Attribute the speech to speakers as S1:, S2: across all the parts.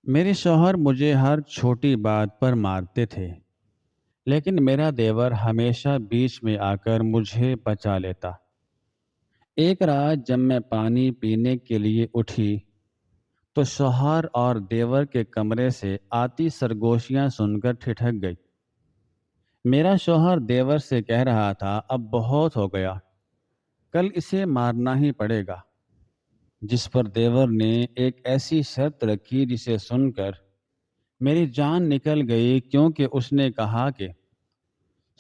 S1: میرے شوہر مجھے ہر چھوٹی بات پر مارتے تھے، لیکن میرا دیور ہمیشہ بیچ میں آ کر مجھے بچا لیتا۔ ایک رات جب میں پانی پینے کے لیے اٹھی تو شوہر اور دیور کے کمرے سے آتی سرگوشیاں سن کر ٹھٹک گئی۔ میرا شوہر دیور سے کہہ رہا تھا، اب بہت ہو گیا، کل اسے مارنا ہی پڑے گا، جس پر دیور نے ایک ایسی شرط رکھی جسے سن کر میری جان نکل گئی، کیونکہ اس نے کہا کہ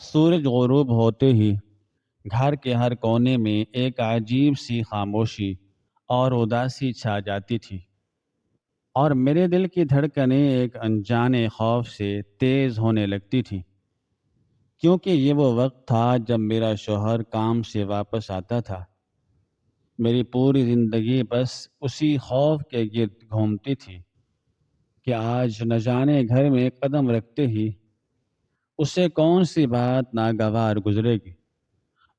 S1: سورج غروب ہوتے ہی گھر کے ہر کونے میں ایک عجیب سی خاموشی اور اداسی چھا جاتی تھی، اور میرے دل کی دھڑکنیں ایک انجانے خوف سے تیز ہونے لگتی تھی، کیونکہ یہ وہ وقت تھا جب میرا شوہر کام سے واپس آتا تھا۔ میری پوری زندگی بس اسی خوف کے گرد گھومتی تھی کہ آج نہ جانے گھر میں قدم رکھتے ہی اسے کون سی بات ناگوار گزرے گی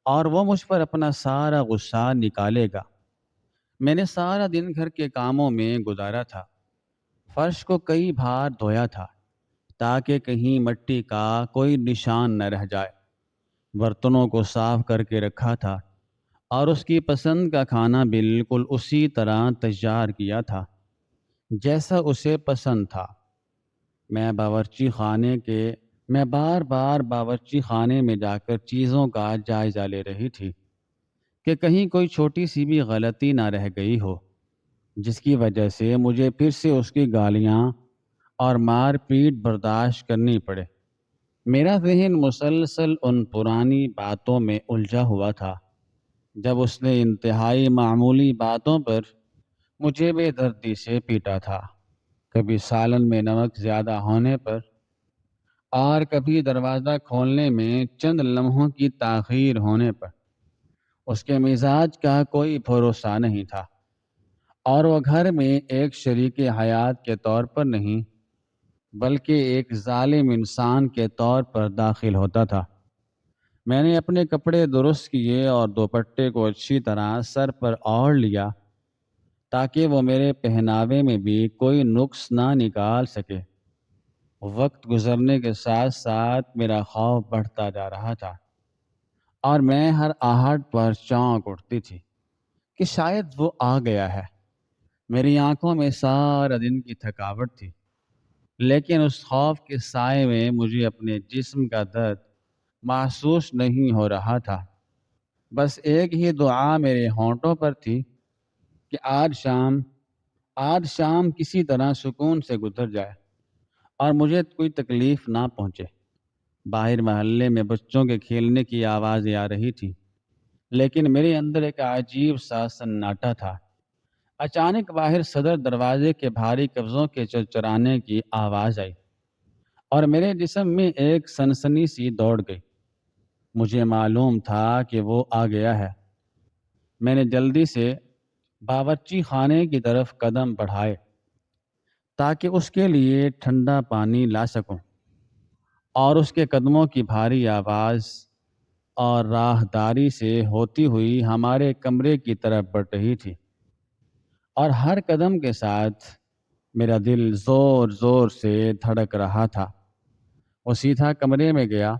S1: اور وہ مجھ پر اپنا سارا غصہ نکالے گا۔ میں نے سارا دن گھر کے کاموں میں گزارا تھا، فرش کو کئی بار دھویا تھا تاکہ کہیں مٹی کا کوئی نشان نہ رہ جائے، برتنوں کو صاف کر کے رکھا تھا اور اس کی پسند کا کھانا بالکل اسی طرح تیار کیا تھا جیسا اسے پسند تھا۔ میں باورچی خانے کے میں بار بار باورچی خانے میں جا کر چیزوں کا جائزہ لے رہی تھی کہ کہیں کوئی چھوٹی سی بھی غلطی نہ رہ گئی ہو، جس کی وجہ سے مجھے پھر سے اس کی گالیاں اور مار پیٹ برداشت کرنی پڑے۔ میرا ذہن مسلسل ان پرانی باتوں میں الجھا ہوا تھا جب اس نے انتہائی معمولی باتوں پر مجھے بے دردی سے پیٹا تھا، کبھی سالن میں نمک زیادہ ہونے پر اور کبھی دروازہ کھولنے میں چند لمحوں کی تاخیر ہونے پر۔ اس کے مزاج کا کوئی بھروسہ نہیں تھا، اور وہ گھر میں ایک شریک حیات کے طور پر نہیں بلکہ ایک ظالم انسان کے طور پر داخل ہوتا تھا۔ میں نے اپنے کپڑے درست کیے اور دوپٹے کو اچھی طرح سر پر اوڑھ لیا تاکہ وہ میرے پہناوے میں بھی کوئی نقص نہ نکال سکے۔ وقت گزرنے کے ساتھ ساتھ میرا خوف بڑھتا جا رہا تھا، اور میں ہر آہٹ پر چونک اٹھتی تھی کہ شاید وہ آ گیا ہے۔ میری آنکھوں میں سارا دن کی تھکاوٹ تھی، لیکن اس خوف کے سائے میں مجھے اپنے جسم کا درد محسوس نہیں ہو رہا تھا۔ بس ایک ہی دعا میرے ہونٹوں پر تھی کہ آج شام کسی طرح سکون سے گزر جائے اور مجھے کوئی تکلیف نہ پہنچے۔ باہر محلے میں بچوں کے کھیلنے کی آوازیں آ رہی تھی، لیکن میرے اندر ایک عجیب سا سناٹا تھا۔ اچانک باہر صدر دروازے کے بھاری قبضوں کے چرچرانے کی آواز آئی، اور میرے جسم میں ایک سنسنی سی دوڑ گئی۔ مجھے معلوم تھا کہ وہ آ گیا ہے۔ میں نے جلدی سے باورچی خانے کی طرف قدم بڑھائے تاکہ اس کے لیے ٹھنڈا پانی لا سکوں، اور اس کے قدموں کی بھاری آواز اور راہداری سے ہوتی ہوئی ہمارے کمرے کی طرف بڑھ رہی تھی، اور ہر قدم کے ساتھ میرا دل زور زور سے دھڑک رہا تھا۔ وہ سیدھا کمرے میں گیا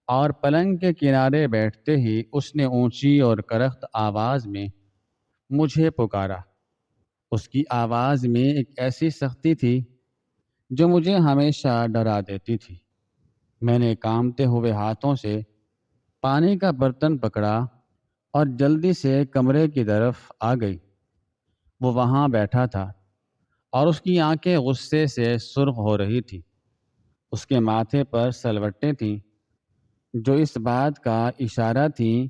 S1: اور پلنگ کے کنارے بیٹھتے ہی اس نے اونچی اور کرخت آواز میں مجھے پکارا۔ اس کی آواز میں ایک ایسی سختی تھی جو مجھے ہمیشہ ڈرا دیتی تھی۔ میں نے کانپتے ہوئے ہاتھوں سے پانی کا برتن پکڑا اور جلدی سے کمرے کی طرف آ گئی۔ وہ وہاں بیٹھا تھا، اور اس کی آنکھیں غصے سے سرخ ہو رہی تھی۔ اس کے ماتھے پر سلوٹیں تھیں جو اس بات کا اشارہ تھیں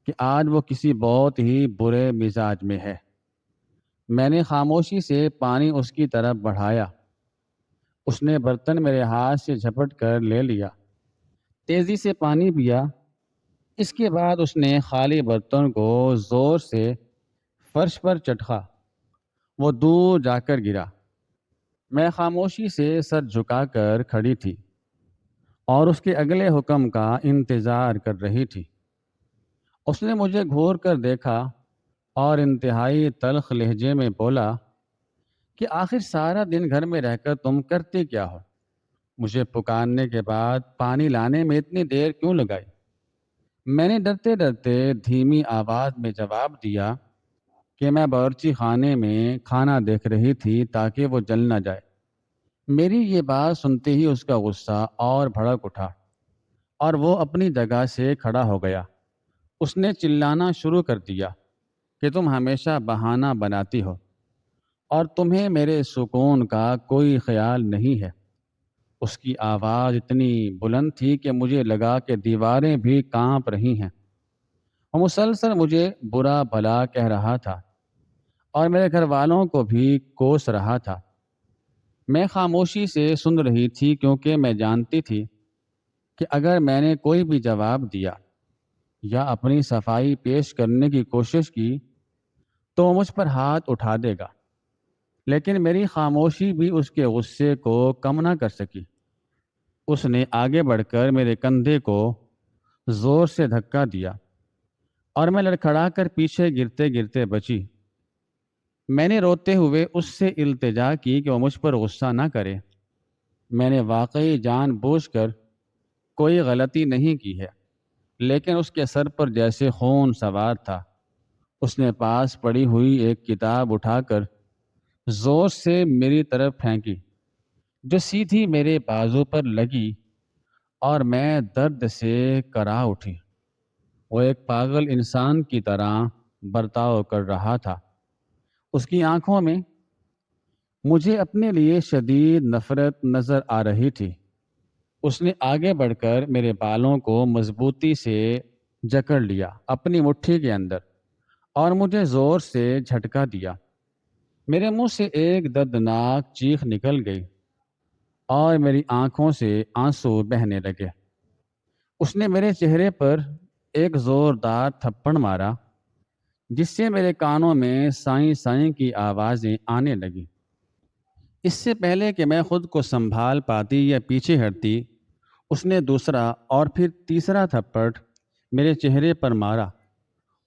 S1: کہ آج وہ کسی بہت ہی برے مزاج میں ہے۔ میں نے خاموشی سے پانی اس کی طرف بڑھایا۔ اس نے برتن میرے ہاتھ سے جھپٹ کر لے لیا، تیزی سے پانی پیا۔ اس کے بعد اس نے خالی برتن کو زور سے فرش پر چٹخا۔ وہ دور جا کر گرا۔ میں خاموشی سے سر جھکا کر کھڑی تھی اور اس کے اگلے حکم کا انتظار کر رہی تھی۔ اس نے مجھے گھور کر دیکھا اور انتہائی تلخ لہجے میں بولا، کہ آخر سارا دن گھر میں رہ کر تم کرتے کیا ہو؟ مجھے پکارنے کے بعد پانی لانے میں اتنی دیر کیوں لگائی؟ میں نے ڈرتے ڈرتے دھیمی آواز میں جواب دیا کہ میں باورچی خانے میں کھانا دیکھ رہی تھی تاکہ وہ جل نہ جائے۔ میری یہ بات سنتے ہی اس کا غصہ اور بھڑک اٹھا اور وہ اپنی جگہ سے کھڑا ہو گیا۔ اس نے چلانا شروع کر دیا کہ تم ہمیشہ بہانہ بناتی ہو اور تمہیں میرے سکون کا کوئی خیال نہیں ہے۔ اس کی آواز اتنی بلند تھی کہ مجھے لگا کہ دیواریں بھی کانپ رہی ہیں۔ وہ مسلسل مجھے برا بھلا کہہ رہا تھا اور میرے گھر والوں کو بھی کوس رہا تھا۔ میں خاموشی سے سن رہی تھی کیونکہ میں جانتی تھی کہ اگر میں نے کوئی بھی جواب دیا یا اپنی صفائی پیش کرنے کی کوشش کی تو وہ مجھ پر ہاتھ اٹھا دے گا۔ لیکن میری خاموشی بھی اس کے غصے کو کم نہ کر سکی۔ اس نے آگے بڑھ کر میرے کندھے کو زور سے دھکا دیا اور میں لڑکھڑا کر پیچھے گرتے گرتے بچی۔ میں نے روتے ہوئے اس سے التجا کی کہ وہ مجھ پر غصہ نہ کرے۔ میں نے واقعی جان بوجھ کر کوئی غلطی نہیں کی ہے، لیکن اس کے سر پر جیسے خون سوار تھا۔ اس نے پاس پڑی ہوئی ایک کتاب اٹھا کر زور سے میری طرف پھینکی جو سیدھی میرے بازو پر لگی اور میں درد سے کرا اٹھی۔ وہ ایک پاگل انسان کی طرح برتاؤ کر رہا تھا۔ اس کی آنکھوں میں مجھے اپنے لیے شدید نفرت نظر آ رہی تھی۔ اس نے آگے بڑھ کر میرے بالوں کو مضبوطی سے جکڑ لیا اپنی مٹھی کے اندر اور مجھے زور سے جھٹکا دیا۔ میرے منہ سے ایک دردناک چیخ نکل گئی اور میری آنکھوں سے آنسو بہنے لگے۔ اس نے میرے چہرے پر ایک زوردار تھپڑ مارا جس سے میرے کانوں میں سائیں سائیں کی آوازیں آنے لگیں۔ اس سے پہلے کہ میں خود کو سنبھال پاتی یا پیچھے ہٹتی، اس نے دوسرا اور پھر تیسرا تھپڑ میرے چہرے پر مارا۔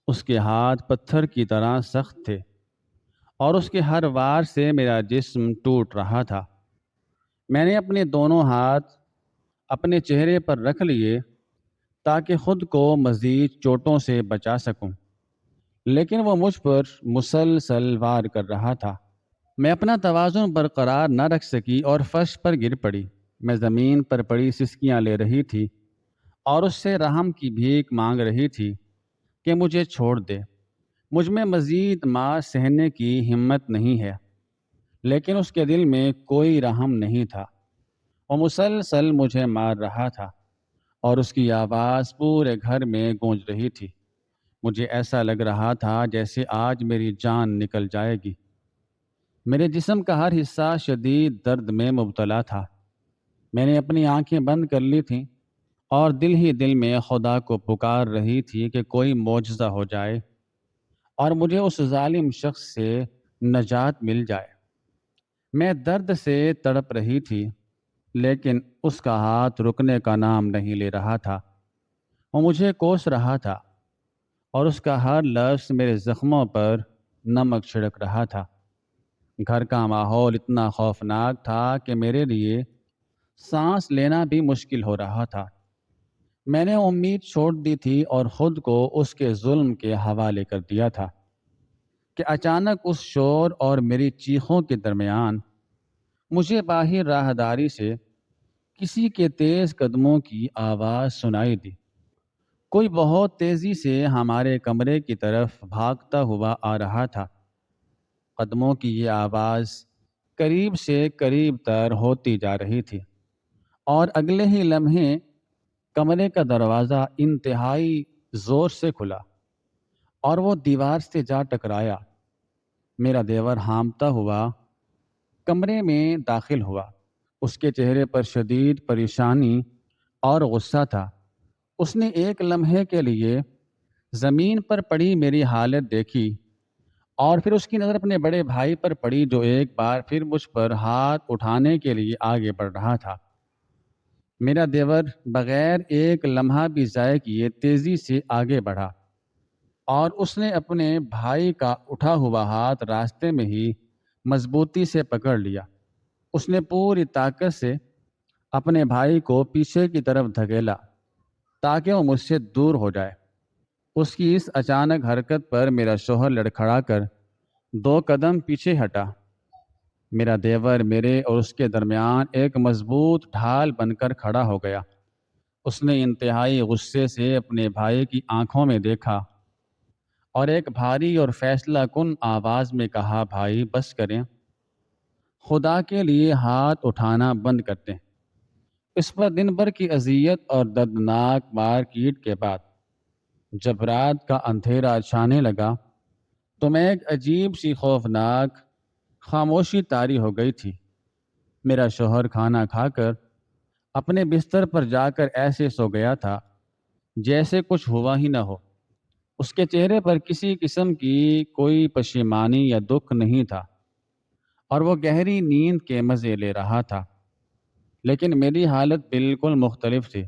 S1: اس کے ہاتھ پتھر کی طرح سخت تھے اور اس کے ہر وار سے میرا جسم ٹوٹ رہا تھا۔ میں نے اپنے دونوں ہاتھ اپنے چہرے پر رکھ لیے تاکہ خود کو مزید چوٹوں سے بچا سکوں، لیکن وہ مجھ پر مسلسل وار کر رہا تھا۔ میں اپنا توازن برقرار نہ رکھ سکی اور فرش پر گر پڑی۔ میں زمین پر پڑی سسکیاں لے رہی تھی اور اس سے رحم کی بھیک مانگ رہی تھی کہ مجھے چھوڑ دے۔ مجھ میں مزید مار سہنے کی ہمت نہیں ہے، لیکن اس کے دل میں کوئی رحم نہیں تھا۔ وہ مسلسل مجھے مار رہا تھا اور اس کی آواز پورے گھر میں گونج رہی تھی۔ مجھے ایسا لگ رہا تھا جیسے آج میری جان نکل جائے گی۔ میرے جسم کا ہر حصہ شدید درد میں مبتلا تھا۔ میں نے اپنی آنکھیں بند کر لی تھیں اور دل ہی دل میں خدا کو پکار رہی تھی کہ کوئی معجزہ ہو جائے اور مجھے اس ظالم شخص سے نجات مل جائے۔ میں درد سے تڑپ رہی تھی، لیکن اس کا ہاتھ رکنے کا نام نہیں لے رہا تھا۔ وہ مجھے کوس رہا تھا اور اس کا ہر لفظ میرے زخموں پر نمک چھڑک رہا تھا۔ گھر کا ماحول اتنا خوفناک تھا کہ میرے لیے سانس لینا بھی مشکل ہو رہا تھا۔ میں نے امید چھوڑ دی تھی اور خود کو اس کے ظلم کے حوالے کر دیا تھا کہ اچانک اس شور اور میری چیخوں کے درمیان مجھے باہر راہداری سے کسی کے تیز قدموں کی آواز سنائی دی۔ کوئی بہت تیزی سے ہمارے کمرے کی طرف بھاگتا ہوا آ رہا تھا۔ قدموں کی یہ آواز قریب سے قریب تر ہوتی جا رہی تھی اور اگلے ہی لمحے کمرے کا دروازہ انتہائی زور سے کھلا اور وہ دیوار سے جا ٹکرایا۔ میرا دیور ہامتا ہوا کمرے میں داخل ہوا۔ اس کے چہرے پر شدید پریشانی اور غصہ تھا۔ اس نے ایک لمحے کے لیے زمین پر پڑی میری حالت دیکھی اور پھر اس کی نظر اپنے بڑے بھائی پر پڑی جو ایک بار پھر مجھ پر ہاتھ اٹھانے کے لیے آگے بڑھ رہا تھا۔ میرا دیور بغیر ایک لمحہ بھی ضائع کیے تیزی سے آگے بڑھا اور اس نے اپنے بھائی کا اٹھا ہوا ہاتھ راستے میں ہی مضبوطی سے پکڑ لیا۔ اس نے پوری طاقت سے اپنے بھائی کو پیچھے کی طرف دھکیلا تاکہ وہ مجھ سے دور ہو جائے۔ اس کی اس اچانک حرکت پر میرا شوہر لڑکھڑا کر 2 قدم پیچھے ہٹا۔ میرا دیور میرے اور اس کے درمیان ایک مضبوط ڈھال بن کر کھڑا ہو گیا۔ اس نے انتہائی غصے سے اپنے بھائی کی آنکھوں میں دیکھا اور ایک بھاری اور فیصلہ کن آواز میں کہا، بھائی بس کریں، خدا کے لیے ہاتھ اٹھانا بند کر دیں۔ اس پر دن بھر کی اذیت اور دردناک مار پیٹ کے بعد جب رات کا اندھیرا چھانے لگا تو میں ایک عجیب سی خوفناک خاموشی طاری ہو گئی تھی۔ میرا شوہر کھانا کھا کر اپنے بستر پر جا کر ایسے سو گیا تھا جیسے کچھ ہوا ہی نہ ہو۔ اس کے چہرے پر کسی قسم کی کوئی پشیمانی یا دکھ نہیں تھا اور وہ گہری نیند کے مزے لے رہا تھا۔ لیکن میری حالت بالکل مختلف تھی۔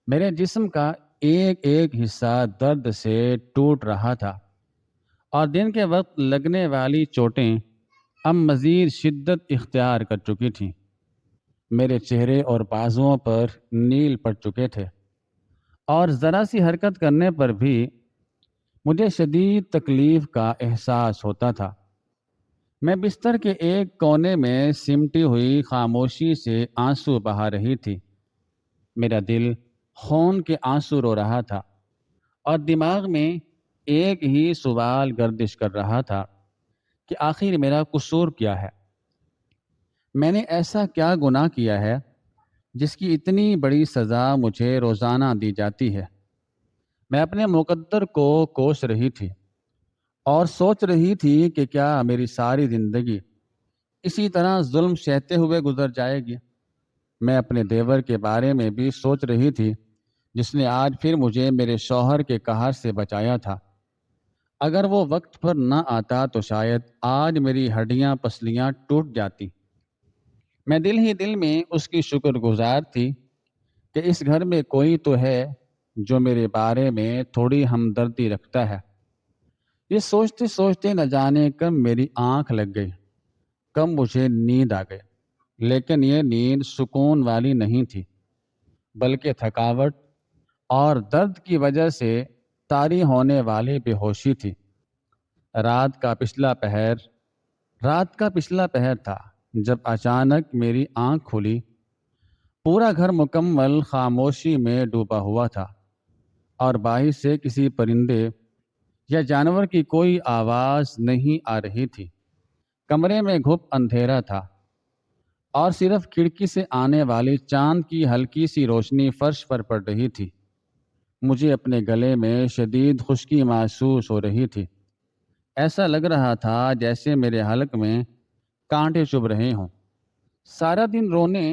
S1: میرے جسم کا ایک ایک حصہ درد سے ٹوٹ رہا تھا اور دن کے وقت لگنے والی چوٹیں اب مزید شدت اختیار کر چکی تھیں۔ میرے چہرے اور بازوؤں پر نیل پڑ چکے تھے اور ذرا سی حرکت کرنے پر بھی مجھے شدید تکلیف کا احساس ہوتا تھا۔ میں بستر کے ایک کونے میں سمٹی ہوئی خاموشی سے آنسو بہا رہی تھی۔ میرا دل خون کے آنسو رو رہا تھا اور دماغ میں ایک ہی سوال گردش کر رہا تھا کہ آخر میرا قصور کیا ہے؟ میں نے ایسا کیا گناہ کیا ہے جس کی اتنی بڑی سزا مجھے روزانہ دی جاتی ہے؟ میں اپنے مقدر کو کوس رہی تھی اور سوچ رہی تھی کہ کیا میری ساری زندگی اسی طرح ظلم سہتے ہوئے گزر جائے گی؟ میں اپنے دیور کے بارے میں بھی سوچ رہی تھی جس نے آج پھر مجھے میرے شوہر کے قہر سے بچایا تھا۔ اگر وہ وقت پر نہ آتا تو شاید آج میری ہڈیاں پسلیاں ٹوٹ جاتی۔ میں دل ہی دل میں اس کی شکر گزار تھی کہ اس گھر میں کوئی تو ہے جو میرے بارے میں تھوڑی ہمدردی رکھتا ہے۔ یہ سوچتے سوچتے نہ جانے کب میری آنکھ لگ گئی، کب مجھے نیند آ گئی۔ لیکن یہ نیند سکون والی نہیں تھی، بلکہ تھکاوٹ اور درد کی وجہ سے طاری ہونے والی بے ہوشی تھی۔ رات کا پچھلا پہر تھا جب اچانک میری آنکھ کھلی۔ پورا گھر مکمل خاموشی میں ڈوبا ہوا تھا اور باہر سے کسی پرندے یا جانور کی کوئی آواز نہیں آ رہی تھی۔ کمرے میں گھپ اندھیرا تھا اور صرف کھڑکی سے آنے والی چاند کی ہلکی سی روشنی فرش پر پڑ رہی تھی۔ مجھے اپنے گلے میں شدید خشکی محسوس ہو رہی تھی۔ ایسا لگ رہا تھا جیسے میرے حلق میں کانٹے چبھ رہے ہوں۔ سارا دن رونے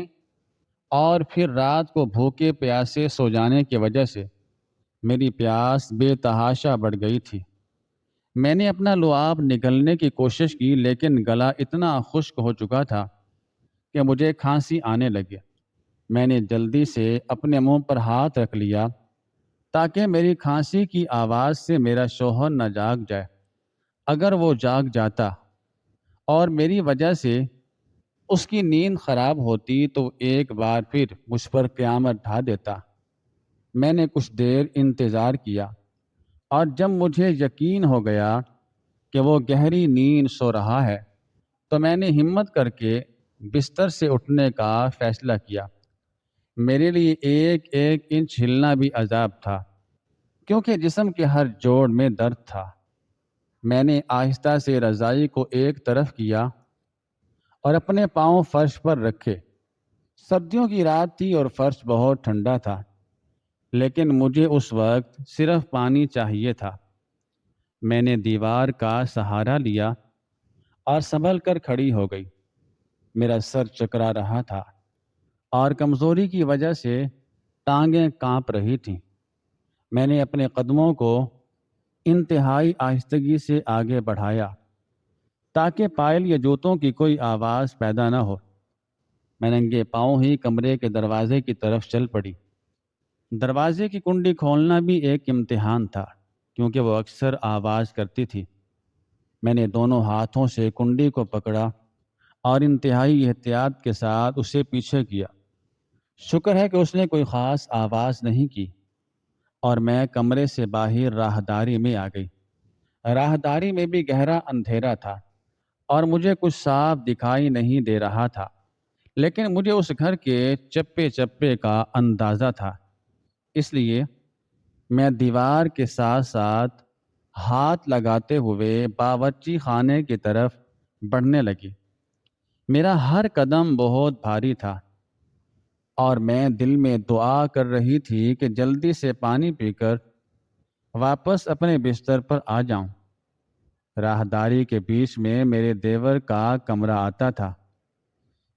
S1: اور پھر رات کو بھوکے پیاسے سو جانے کی وجہ سے میری پیاس بے تحاشا بڑھ گئی تھی۔ میں نے اپنا لعاب نگلنے کی کوشش کی لیکن گلا اتنا خشک ہو چکا تھا کہ مجھے کھانسی آنے لگی۔ میں نے جلدی سے اپنے منہ پر ہاتھ رکھ لیا تاکہ میری کھانسی کی آواز سے میرا شوہر نہ جاگ جائے۔ اگر وہ جاگ جاتا اور میری وجہ سے اس کی نیند خراب ہوتی تو ایک بار پھر مجھ پر قیامت ڈھا دیتا۔ میں نے کچھ دیر انتظار کیا اور جب مجھے یقین ہو گیا کہ وہ گہری نیند سو رہا ہے تو میں نے ہمت کر کے بستر سے اٹھنے کا فیصلہ کیا۔ میرے لیے ایک ایک انچ ہلنا بھی عذاب تھا کیونکہ جسم کے ہر جوڑ میں درد تھا۔ میں نے آہستہ سے رضائی کو ایک طرف کیا اور اپنے پاؤں فرش پر رکھے۔ سردیوں کی رات تھی اور فرش بہت ٹھنڈا تھا، لیکن مجھے اس وقت صرف پانی چاہیے تھا۔ میں نے دیوار کا سہارا لیا اور سنبھل کر کھڑی ہو گئی۔ میرا سر چکرا رہا تھا اور کمزوری کی وجہ سے ٹانگیں کانپ رہی تھیں۔ میں نے اپنے قدموں کو انتہائی آہستگی سے آگے بڑھایا تاکہ پائل یا جوتوں کی کوئی آواز پیدا نہ ہو۔ میں ننگے پاؤں ہی کمرے کے دروازے کی طرف چل پڑی۔ دروازے کی کنڈی کھولنا بھی ایک امتحان تھا کیونکہ وہ اکثر آواز کرتی تھی۔ میں نے دونوں ہاتھوں سے کنڈی کو پکڑا اور انتہائی احتیاط کے ساتھ اسے پیچھے کیا۔ شکر ہے کہ اس نے کوئی خاص آواز نہیں کی اور میں کمرے سے باہر راہداری میں آ گئی۔ راہداری میں بھی گہرا اندھیرا تھا اور مجھے کچھ صاف دکھائی نہیں دے رہا تھا، لیکن مجھے اس گھر کے چپے چپے کا اندازہ تھا۔ اس لیے میں دیوار کے ساتھ ساتھ ہاتھ لگاتے ہوئے باورچی خانے کی طرف بڑھنے لگی۔ میرا ہر قدم بہت بھاری تھا اور میں دل میں دعا کر رہی تھی کہ جلدی سے پانی پی کر واپس اپنے بستر پر آ جاؤں۔ راہداری کے بیچ میں میرے دیور کا کمرہ آتا تھا۔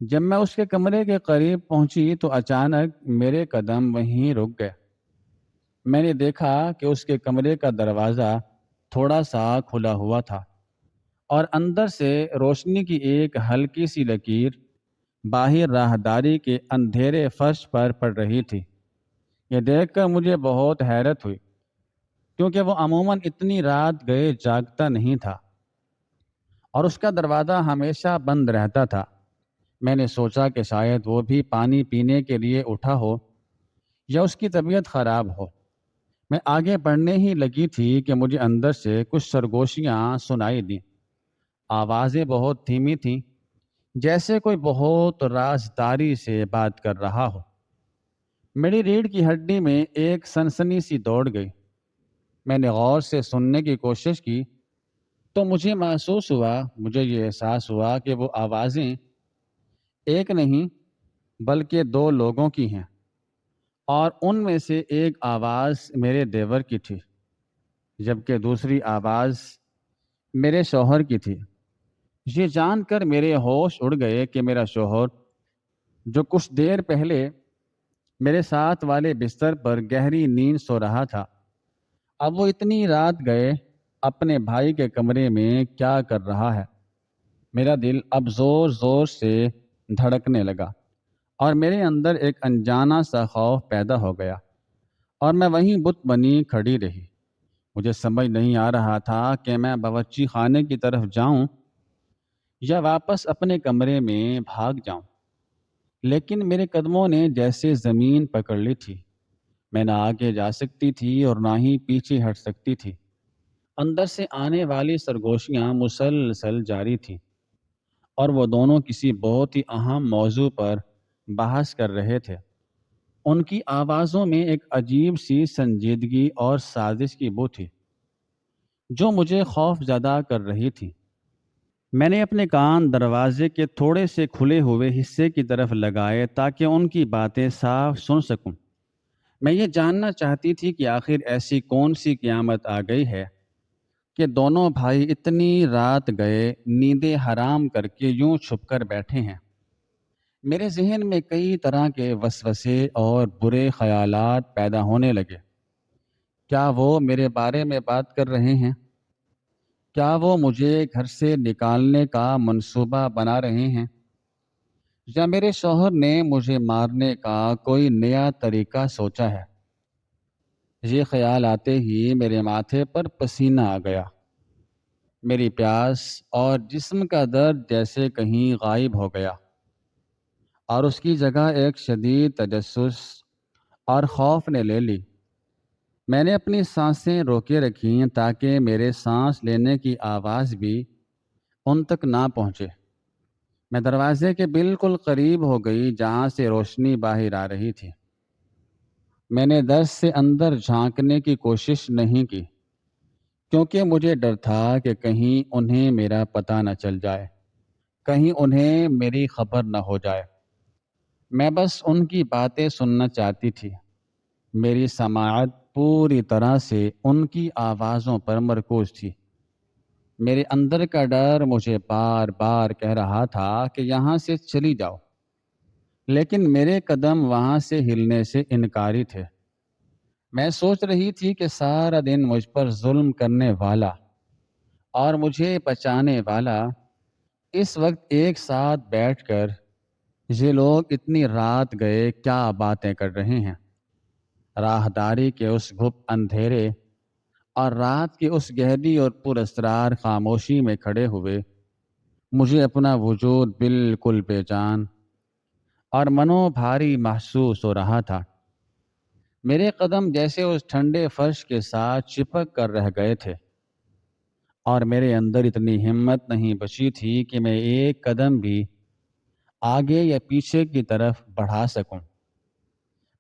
S1: جب میں اس کے کمرے کے قریب پہنچی تو اچانک میرے قدم وہیں رک گئے۔ میں نے دیکھا کہ اس کے کمرے کا دروازہ تھوڑا سا کھلا ہوا تھا اور اندر سے روشنی کی ایک ہلکی سی لکیر باہر راہداری کے اندھیرے فرش پر پڑ رہی تھی۔ یہ دیکھ کر مجھے بہت حیرت ہوئی، کیونکہ وہ عموماً اتنی رات گئے جاگتا نہیں تھا اور اس کا دروازہ ہمیشہ بند رہتا تھا۔ میں نے سوچا کہ شاید وہ بھی پانی پینے کے لیے اٹھا ہو یا اس کی طبیعت خراب ہو۔ میں آگے بڑھنے ہی لگی تھی کہ مجھے اندر سے کچھ سرگوشیاں سنائی دیں۔ آوازیں بہت دھیمی تھیں، جیسے کوئی بہت رازداری سے بات کر رہا ہو۔ میری ریڑھ کی ہڈی میں ایک سنسنی سی دوڑ گئی۔ میں نے غور سے سننے کی کوشش کی تو مجھے یہ احساس ہوا کہ وہ آوازیں ایک نہیں بلکہ دو لوگوں کی ہیں، اور ان میں سے ایک آواز میرے دیور کی تھی جبکہ دوسری آواز میرے شوہر کی تھی۔ یہ جان کر میرے ہوش اڑ گئے کہ میرا شوہر، جو کچھ دیر پہلے میرے ساتھ والے بستر پر گہری نیند سو رہا تھا، اب وہ اتنی رات گئے اپنے بھائی کے کمرے میں کیا کر رہا ہے۔ میرا دل اب زور زور سے دھڑکنے لگا اور میرے اندر ایک انجانا سا خوف پیدا ہو گیا، اور میں وہیں بت بنی کھڑی رہی۔ مجھے سمجھ نہیں آ رہا تھا کہ میں باورچی خانے کی طرف جاؤں یا واپس اپنے کمرے میں بھاگ جاؤں، لیکن میرے قدموں نے جیسے زمین پکڑ لی تھی۔ میں نہ آگے جا سکتی تھی اور نہ ہی پیچھے ہٹ سکتی تھی۔ اندر سے آنے والی سرگوشیاں مسلسل جاری تھیں اور وہ دونوں کسی بہت ہی اہم موضوع پر بحث کر رہے تھے۔ ان کی آوازوں میں ایک عجیب سی سنجیدگی اور سازش کی بو تھی جو مجھے خوف زدہ کر رہی تھی۔ میں نے اپنے کان دروازے کے تھوڑے سے کھلے ہوئے حصے کی طرف لگائے تاکہ ان کی باتیں صاف سن سکوں۔ میں یہ جاننا چاہتی تھی کہ آخر ایسی کون سی قیامت آ گئی ہے کہ دونوں بھائی اتنی رات گئے نیندیں حرام کر کے یوں چھپ کر بیٹھے ہیں۔ میرے ذہن میں کئی طرح کے وسوسے اور برے خیالات پیدا ہونے لگے۔ کیا وہ میرے بارے میں بات کر رہے ہیں؟ کیا وہ مجھے گھر سے نکالنے کا منصوبہ بنا رہے ہیں؟ یا میرے شوہر نے مجھے مارنے کا کوئی نیا طریقہ سوچا ہے؟ یہ خیال آتے ہی میرے ماتھے پر پسینہ آ گیا۔ میری پیاس اور جسم کا درد جیسے کہیں غائب ہو گیا اور اس کی جگہ ایک شدید تجسس اور خوف نے لے لی۔ میں نے اپنی سانسیں روکے رکھیں تاکہ میرے سانس لینے کی آواز بھی ان تک نہ پہنچے۔ میں دروازے کے بالکل قریب ہو گئی جہاں سے روشنی باہر آ رہی تھی۔ میں نے در سے اندر جھانکنے کی کوشش نہیں کی کیونکہ مجھے ڈر تھا کہ کہیں انہیں میرا پتہ نہ چل جائے، کہیں انہیں میری خبر نہ ہو جائے۔ میں بس ان کی باتیں سننا چاہتی تھی۔ میری سماعت پوری طرح سے ان کی آوازوں پر مرکوز تھی۔ میرے اندر کا ڈر مجھے بار بار کہہ رہا تھا کہ یہاں سے چلی جاؤ، لیکن میرے قدم وہاں سے ہلنے سے انکاری تھے۔ میں سوچ رہی تھی کہ سارا دن مجھ پر ظلم کرنے والا اور مجھے بچانے والا اس وقت ایک ساتھ بیٹھ کر یہ لوگ اتنی رات گئے کیا باتیں کر رہے ہیں۔ راہداری کے اس گھپ اندھیرے اور رات کی اس گہری اور پر اسرار خاموشی میں کھڑے ہوئے مجھے اپنا وجود بالکل بے جان اور منو بھاری محسوس ہو رہا تھا۔ میرے قدم جیسے اس ٹھنڈے فرش کے ساتھ چپک کر رہ گئے تھے، اور میرے اندر اتنی ہمت نہیں بچی تھی کہ میں ایک قدم بھی آگے یا پیچھے کی طرف بڑھا سکوں۔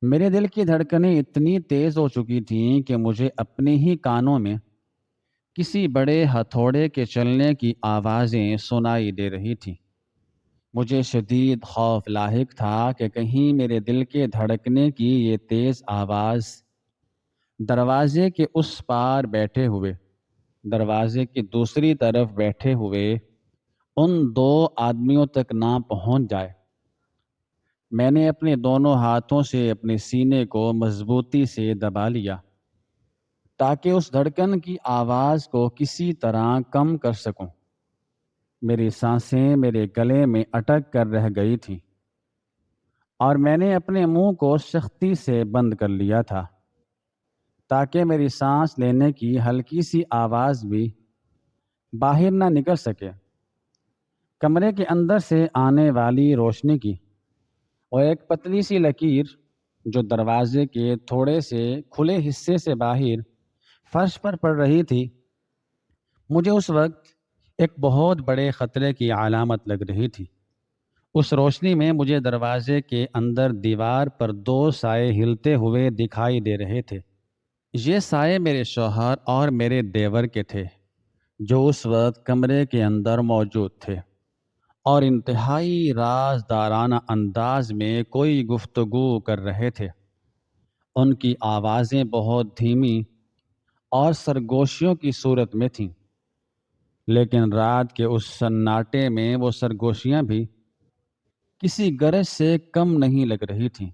S1: میرے دل کی دھڑکنیں اتنی تیز ہو چکی تھیں کہ مجھے اپنے ہی کانوں میں کسی بڑے ہتھوڑے کے چلنے کی آوازیں سنائی دے رہی تھیں۔ مجھے شدید خوف لاحق تھا کہ کہیں میرے دل کے دھڑکنے کی یہ تیز آواز دروازے کے اس پار بیٹھے ہوئے، دروازے کی دوسری طرف بیٹھے ہوئے ان دو آدمیوں تک نہ پہنچ جائے۔ میں نے اپنے دونوں ہاتھوں سے اپنے سینے کو مضبوطی سے دبا لیا تاکہ اس دھڑکن کی آواز کو کسی طرح کم کر سکوں۔ میری سانسیں میرے گلے میں اٹک کر رہ گئی تھیں، اور میں نے اپنے منہ کو سختی سے بند کر لیا تھا تاکہ میری سانس لینے کی ہلکی سی آواز بھی باہر نہ نکل سکے۔ کمرے کے اندر سے آنے والی روشنی کی اور ایک پتلی سی لکیر جو دروازے کے تھوڑے سے کھلے حصے سے باہر فرش پر پڑ رہی تھی، مجھے اس وقت ایک بہت بڑے خطرے کی علامت لگ رہی تھی۔ اس روشنی میں مجھے دروازے کے اندر دیوار پر دو سائے ہلتے ہوئے دکھائی دے رہے تھے۔ یہ سائے میرے شوہر اور میرے دیور کے تھے، جو اس وقت کمرے کے اندر موجود تھے اور انتہائی رازدارانہ انداز میں کوئی گفتگو کر رہے تھے۔ ان کی آوازیں بہت دھیمی اور سرگوشیوں کی صورت میں تھیں، لیکن رات کے اس سناٹے میں وہ سرگوشیاں بھی کسی گرج سے کم نہیں لگ رہی تھیں۔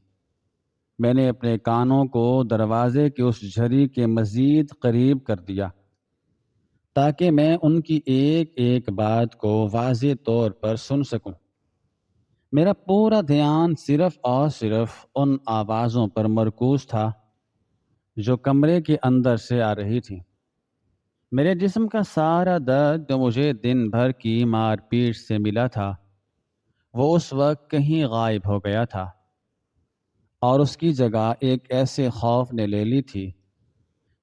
S1: میں نے اپنے کانوں کو دروازے کے اس جھری کے مزید قریب کر دیا تاکہ میں ان کی ایک ایک بات کو واضح طور پر سن سکوں۔ میرا پورا دھیان صرف اور صرف ان آوازوں پر مرکوز تھا جو کمرے کے اندر سے آ رہی تھی۔ میرے جسم کا سارا درد جو مجھے دن بھر کی مار پیٹ سے ملا تھا، وہ اس وقت کہیں غائب ہو گیا تھا، اور اس کی جگہ ایک ایسے خوف نے لے لی تھی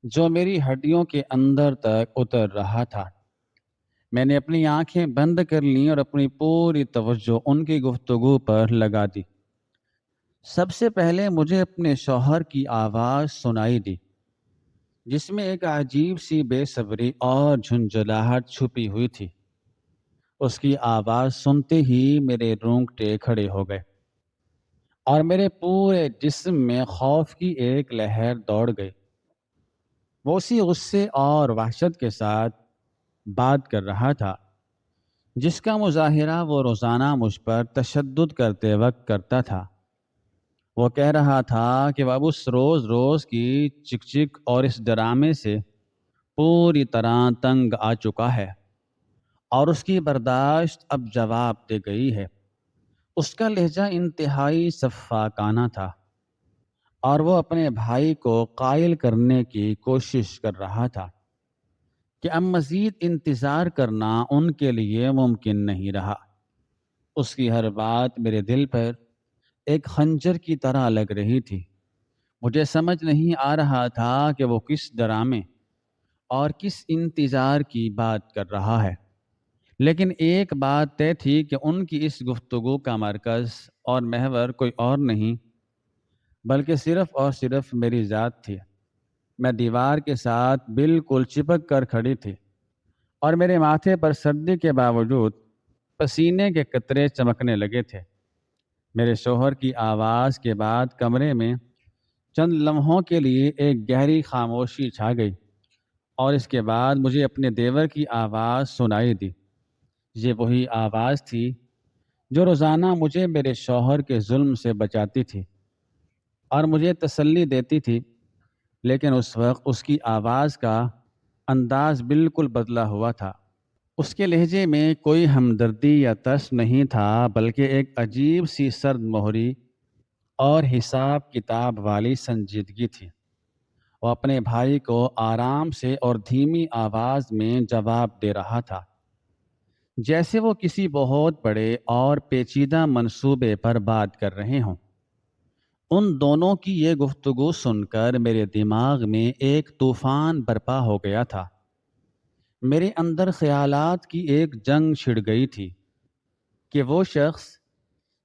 S1: جو میری ہڈیوں کے اندر تک اتر رہا تھا۔ میں نے اپنی آنکھیں بند کر لیں اور اپنی پوری توجہ ان کی گفتگو پر لگا دی۔ سب سے پہلے مجھے اپنے شوہر کی آواز سنائی دی، جس میں ایک عجیب سی بے صبری اور جھنجھلاہٹ چھپی ہوئی تھی۔ اس کی آواز سنتے ہی میرے رونگٹے کھڑے ہو گئے اور میرے پورے جسم میں خوف کی ایک لہر دوڑ گئی۔ وہ اسی غصے اور وحشت کے ساتھ بات کر رہا تھا جس کا مظاہرہ وہ روزانہ مجھ پر تشدد کرتے وقت کرتا تھا۔ وہ کہہ رہا تھا کہ وہ اب اس روز روز کی چک چک اور اس ڈرامے سے پوری طرح تنگ آ چکا ہے، اور اس کی برداشت اب جواب دے گئی ہے۔ اس کا لہجہ انتہائی سفاکانہ تھا، اور وہ اپنے بھائی کو قائل کرنے کی کوشش کر رہا تھا کہ اب مزید انتظار کرنا ان کے لیے ممکن نہیں رہا۔ اس کی ہر بات میرے دل پر ایک خنجر کی طرح لگ رہی تھی۔ مجھے سمجھ نہیں آ رہا تھا کہ وہ کس ڈرامے اور کس انتظار کی بات کر رہا ہے، لیکن ایک بات طے تھی کہ ان کی اس گفتگو کا مرکز اور محور کوئی اور نہیں بلکہ صرف اور صرف میری ذات تھی۔ میں دیوار کے ساتھ بالکل چپک کر کھڑی تھی، اور میرے ماتھے پر سردی کے باوجود پسینے کے قطرے چمکنے لگے تھے۔ میرے شوہر کی آواز کے بعد کمرے میں چند لمحوں کے لیے ایک گہری خاموشی چھا گئی، اور اس کے بعد مجھے اپنے دیور کی آواز سنائی دی۔ یہ وہی آواز تھی جو روزانہ مجھے میرے شوہر کے ظلم سے بچاتی تھی اور مجھے تسلی دیتی تھی، لیکن اس وقت اس کی آواز کا انداز بالکل بدلا ہوا تھا۔ اس کے لہجے میں کوئی ہمدردی یا ترس نہیں تھا، بلکہ ایک عجیب سی سرد مہری اور حساب کتاب والی سنجیدگی تھی۔ وہ اپنے بھائی کو آرام سے اور دھیمی آواز میں جواب دے رہا تھا، جیسے وہ کسی بہت بڑے اور پیچیدہ منصوبے پر بات کر رہے ہوں۔ ان دونوں کی یہ گفتگو سن کر میرے دماغ میں ایک طوفان برپا ہو گیا تھا۔ میرے اندر خیالات کی ایک جنگ چھڑ گئی تھی کہ وہ شخص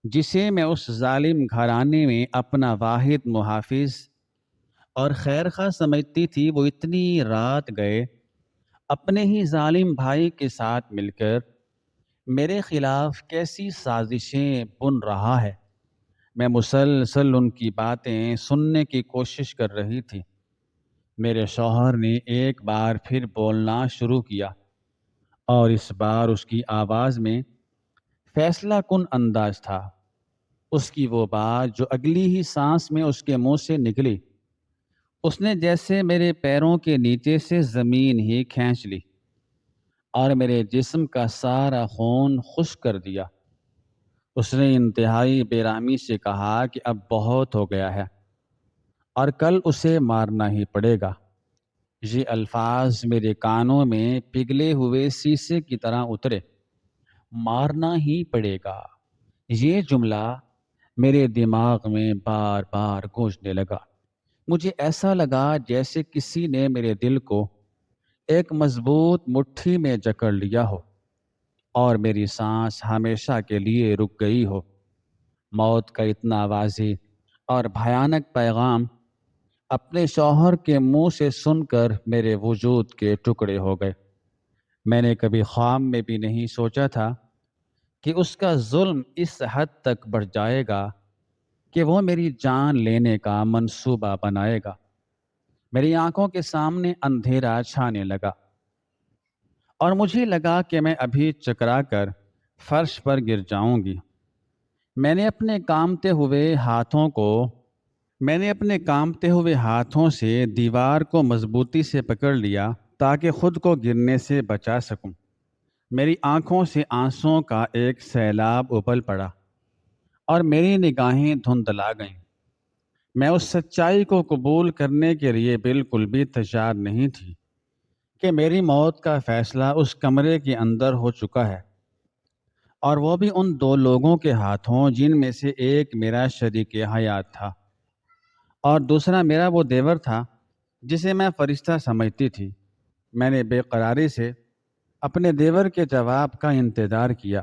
S1: جسے میں اس ظالم گھرانے میں اپنا واحد محافظ اور خیر خواہ سمجھتی تھی، وہ اتنی رات گئے اپنے ہی ظالم بھائی کے ساتھ مل کر میرے خلاف کیسی سازشیں بن رہا ہے۔ میں مسلسل ان کی باتیں سننے کی کوشش کر رہی تھی۔ میرے شوہر نے ایک بار پھر بولنا شروع کیا، اور اس بار اس کی آواز میں فیصلہ کن انداز تھا۔ اس کی وہ بات جو اگلی ہی سانس میں اس کے منہ سے نکلی، اس نے جیسے میرے پیروں کے نیچے سے زمین ہی کھینچ لی اور میرے جسم کا سارا خون خشک کر دیا۔ اس نے انتہائی بے رحمی سے کہا کہ اب بہت ہو گیا ہے اور کل اسے مارنا ہی پڑے گا۔ یہ الفاظ میرے کانوں میں پگھلے ہوئے سیسے کی طرح اترے۔ مارنا ہی پڑے گا، یہ جملہ میرے دماغ میں بار بار گونجنے لگا۔ مجھے ایسا لگا جیسے کسی نے میرے دل کو ایک مضبوط مٹھی میں جکڑ لیا ہو اور میری سانس ہمیشہ کے لیے رک گئی ہو۔ موت کا اتنا واضح اور بھیانک پیغام اپنے شوہر کے منہ سے سن کر میرے وجود کے ٹکڑے ہو گئے۔ میں نے کبھی خواب میں بھی نہیں سوچا تھا کہ اس کا ظلم اس حد تک بڑھ جائے گا کہ وہ میری جان لینے کا منصوبہ بنائے گا۔ میری آنکھوں کے سامنے اندھیرا چھانے لگا اور مجھے لگا کہ میں ابھی چکرا کر فرش پر گر جاؤں گی۔ میں نے اپنے کانپتے ہوئے ہاتھوں سے دیوار کو مضبوطی سے پکڑ لیا تاکہ خود کو گرنے سے بچا سکوں۔ میری آنکھوں سے آنسوؤں کا ایک سیلاب ابل پڑا اور میری نگاہیں دھندلا گئیں۔ میں اس سچائی کو قبول کرنے کے لیے بالکل بھی تیار نہیں تھی کہ میری موت کا فیصلہ اس کمرے کے اندر ہو چکا ہے، اور وہ بھی ان دو لوگوں کے ہاتھوں جن میں سے ایک میرا شریک حیات تھا اور دوسرا میرا وہ دیور تھا جسے میں فرشتہ سمجھتی تھی۔ میں نے بے قراری سے اپنے دیور کے جواب کا انتظار کیا۔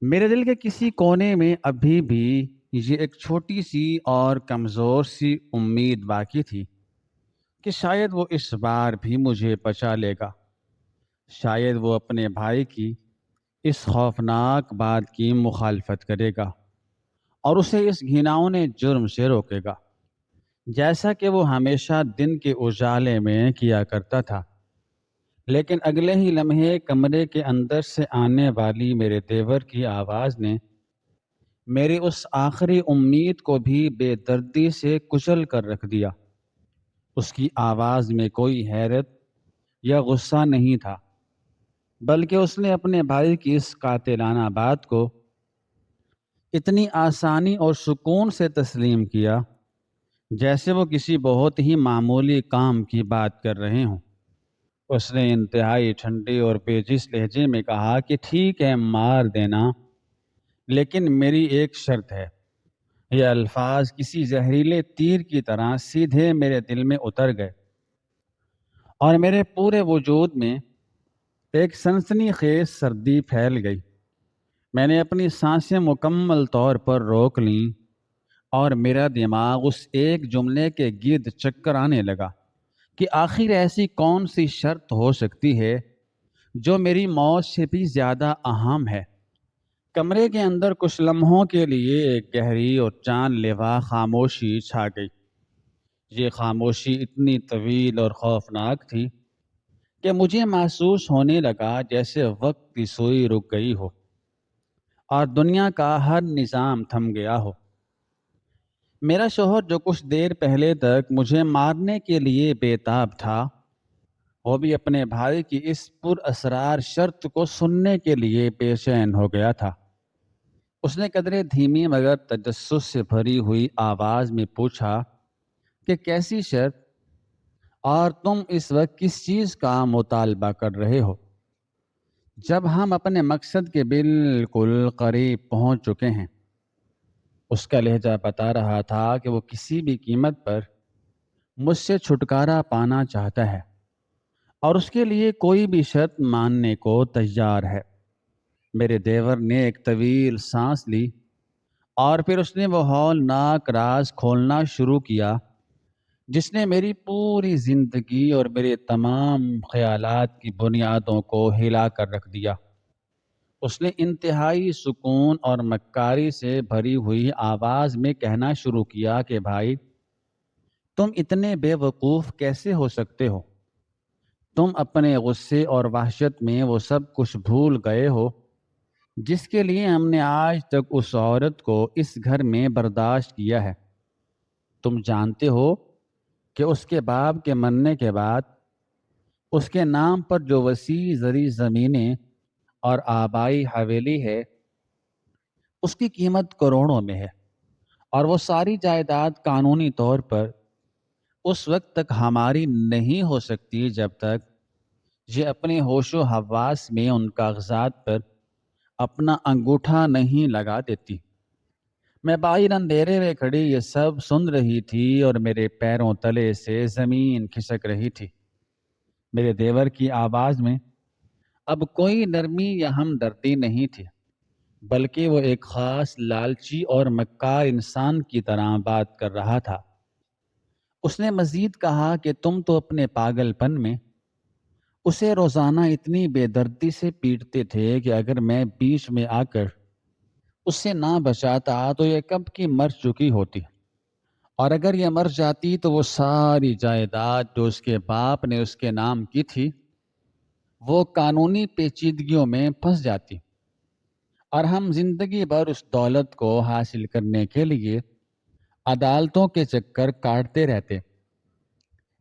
S1: میرے دل کے کسی کونے میں ابھی بھی یہ ایک چھوٹی سی اور کمزور سی امید باقی تھی کہ شاید وہ اس بار بھی مجھے بچا لے گا۔ شاید وہ اپنے بھائی کی اس خوفناک بات کی مخالفت کرے گا اور اسے اس گھناؤنے جرم سے روکے گا، جیسا کہ وہ ہمیشہ دن کے اجالے میں کیا کرتا تھا۔ لیکن اگلے ہی لمحے کمرے کے اندر سے آنے والی میرے دیور کی آواز نے میری اس آخری امید کو بھی بے دردی سے کچل کر رکھ دیا۔ اس کی آواز میں کوئی حیرت یا غصہ نہیں تھا، بلکہ اس نے اپنے بھائی کی اس قاتلانہ بات کو اتنی آسانی اور سکون سے تسلیم کیا جیسے وہ کسی بہت ہی معمولی کام کی بات کر رہے ہوں۔ اس نے انتہائی ٹھنڈے اور پیچیدہ لہجے میں کہا کہ ٹھیک ہے، مار دینا، لیکن میری ایک شرط ہے۔ یہ الفاظ کسی زہریلے تیر کی طرح سیدھے میرے دل میں اتر گئے اور میرے پورے وجود میں ایک سنسنی خیز سردی پھیل گئی۔ میں نے اپنی سانسیں مکمل طور پر روک لیں اور میرا دماغ اس ایک جملے کے گرد چکر آنے لگا کہ آخر ایسی کون سی شرط ہو سکتی ہے جو میری موت سے بھی زیادہ اہم ہے۔ کمرے کے اندر کچھ لمحوں کے لیے ایک گہری اور جان لیوا خاموشی چھا گئی۔ یہ خاموشی اتنی طویل اور خوفناک تھی کہ مجھے محسوس ہونے لگا جیسے وقت کی سوئی رک گئی ہو اور دنیا کا ہر نظام تھم گیا ہو۔ میرا شوہر جو کچھ دیر پہلے تک مجھے مارنے کے لیے بے تاب تھا، وہ بھی اپنے بھائی کی اس پر اسرار شرط کو سننے کے لیے بے چین ہو گیا تھا۔ اس نے قدرے دھیمی مگر تجسس سے بھری ہوئی آواز میں پوچھا، کہ کیسی شرط اور تم اس وقت کس چیز کا مطالبہ کر رہے ہو؟ جب ہم اپنے مقصد کے بالکل قریب پہنچ چکے ہیں۔ اس کا لہجہ بتا رہا تھا کہ وہ کسی بھی قیمت پر مجھ سے چھٹکارا پانا چاہتا ہے اور اس کے لیے کوئی بھی شرط ماننے کو تیار ہے۔ میرے دیور نے ایک طویل سانس لی اور پھر اس نے وہ ہولناک راز کھولنا شروع کیا جس نے میری پوری زندگی اور میرے تمام خیالات کی بنیادوں کو ہلا کر رکھ دیا۔ اس نے انتہائی سکون اور مکاری سے بھری ہوئی آواز میں کہنا شروع کیا کہ بھائی، تم اتنے بے وقوف کیسے ہو سکتے ہو؟ تم اپنے غصے اور وحشت میں وہ سب کچھ بھول گئے ہو جس کے لیے ہم نے آج تک اس عورت کو اس گھر میں برداشت کیا ہے۔ تم جانتے ہو کہ اس کے باپ کے مرنے کے بعد اس کے نام پر جو وسیع زرعی زمینیں اور آبائی حویلی ہے اس کی قیمت کروڑوں میں ہے، اور وہ ساری جائیداد قانونی طور پر اس وقت تک ہماری نہیں ہو سکتی جب تک یہ اپنے ہوش و حواس میں ان کاغذات پر اپنا انگوٹھا نہیں لگا دیتی۔ میں باہر اندھیرے میں کھڑی یہ سب سن رہی تھی اور میرے پیروں تلے سے زمین کھسک رہی تھی۔ میرے دیور کی آواز میں اب کوئی نرمی یا ہمدردی نہیں تھی، بلکہ وہ ایک خاص لالچی اور مکار انسان کی طرح بات کر رہا تھا۔ اس نے مزید کہا کہ تم تو اپنے پاگل پن میں اسے روزانہ اتنی بے دردی سے پیٹتے تھے کہ اگر میں بیچ میں آ کر اس سے نہ بچاتا تو یہ کب کی مر چکی ہوتی، اور اگر یہ مر جاتی تو وہ ساری جائیداد جو اس کے باپ نے اس کے نام کی تھی وہ قانونی پیچیدگیوں میں پھنس جاتی، اور ہم زندگی بھر اس دولت کو حاصل کرنے کے لیے عدالتوں کے چکر کاٹتے رہتے۔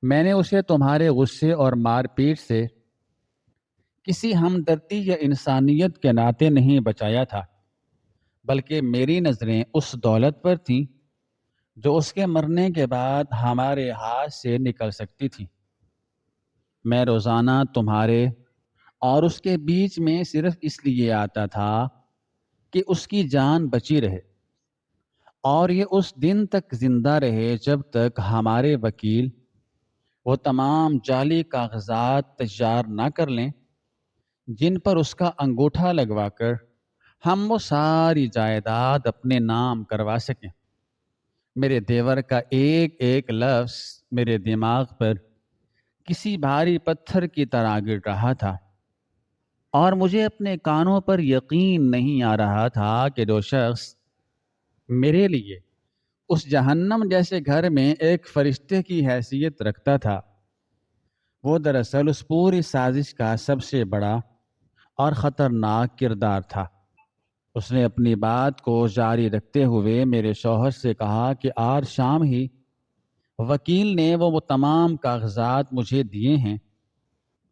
S1: میں نے اسے تمہارے غصے اور مار پیٹ سے کسی ہمدردی یا انسانیت کے ناطے نہیں بچایا تھا، بلکہ میری نظریں اس دولت پر تھیں جو اس کے مرنے کے بعد ہمارے ہاتھ سے نکل سکتی تھی۔ میں روزانہ تمہارے اور اس کے بیچ میں صرف اس لیے آتا تھا کہ اس کی جان بچی رہے، اور یہ اس دن تک زندہ رہے جب تک ہمارے وکیل وہ تمام جعلی کاغذات تیار نہ کر لیں جن پر اس کا انگوٹھا لگوا کر ہم وہ ساری جائیداد اپنے نام کروا سکیں۔ میرے دیور کا ایک ایک لفظ میرے دماغ پر کسی بھاری پتھر کی طرح گر رہا تھا، اور مجھے اپنے کانوں پر یقین نہیں آ رہا تھا کہ جو شخص میرے لیے اس جہنم جیسے گھر میں ایک فرشتے کی حیثیت رکھتا تھا وہ دراصل اس پوری سازش کا سب سے بڑا اور خطرناک کردار تھا۔ اس نے اپنی بات کو جاری رکھتے ہوئے میرے شوہر سے کہا کہ آج شام ہی وکیل نے وہ تمام کاغذات مجھے دیے ہیں،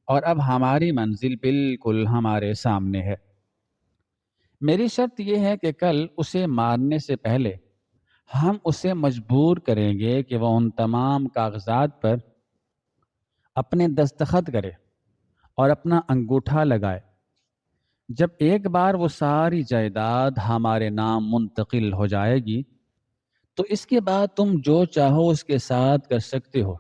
S1: اور اب ہماری منزل بالکل ہمارے سامنے ہے۔ میری شرط یہ ہے کہ کل اسے مارنے سے پہلے ہم اسے مجبور کریں گے کہ وہ ان تمام کاغذات پر اپنے دستخط کرے اور اپنا انگوٹھا لگائے۔ جب ایک بار وہ ساری جائیداد ہمارے نام منتقل ہو جائے گی تو اس کے بعد تم جو چاہو اس کے ساتھ کر سکتے ہو۔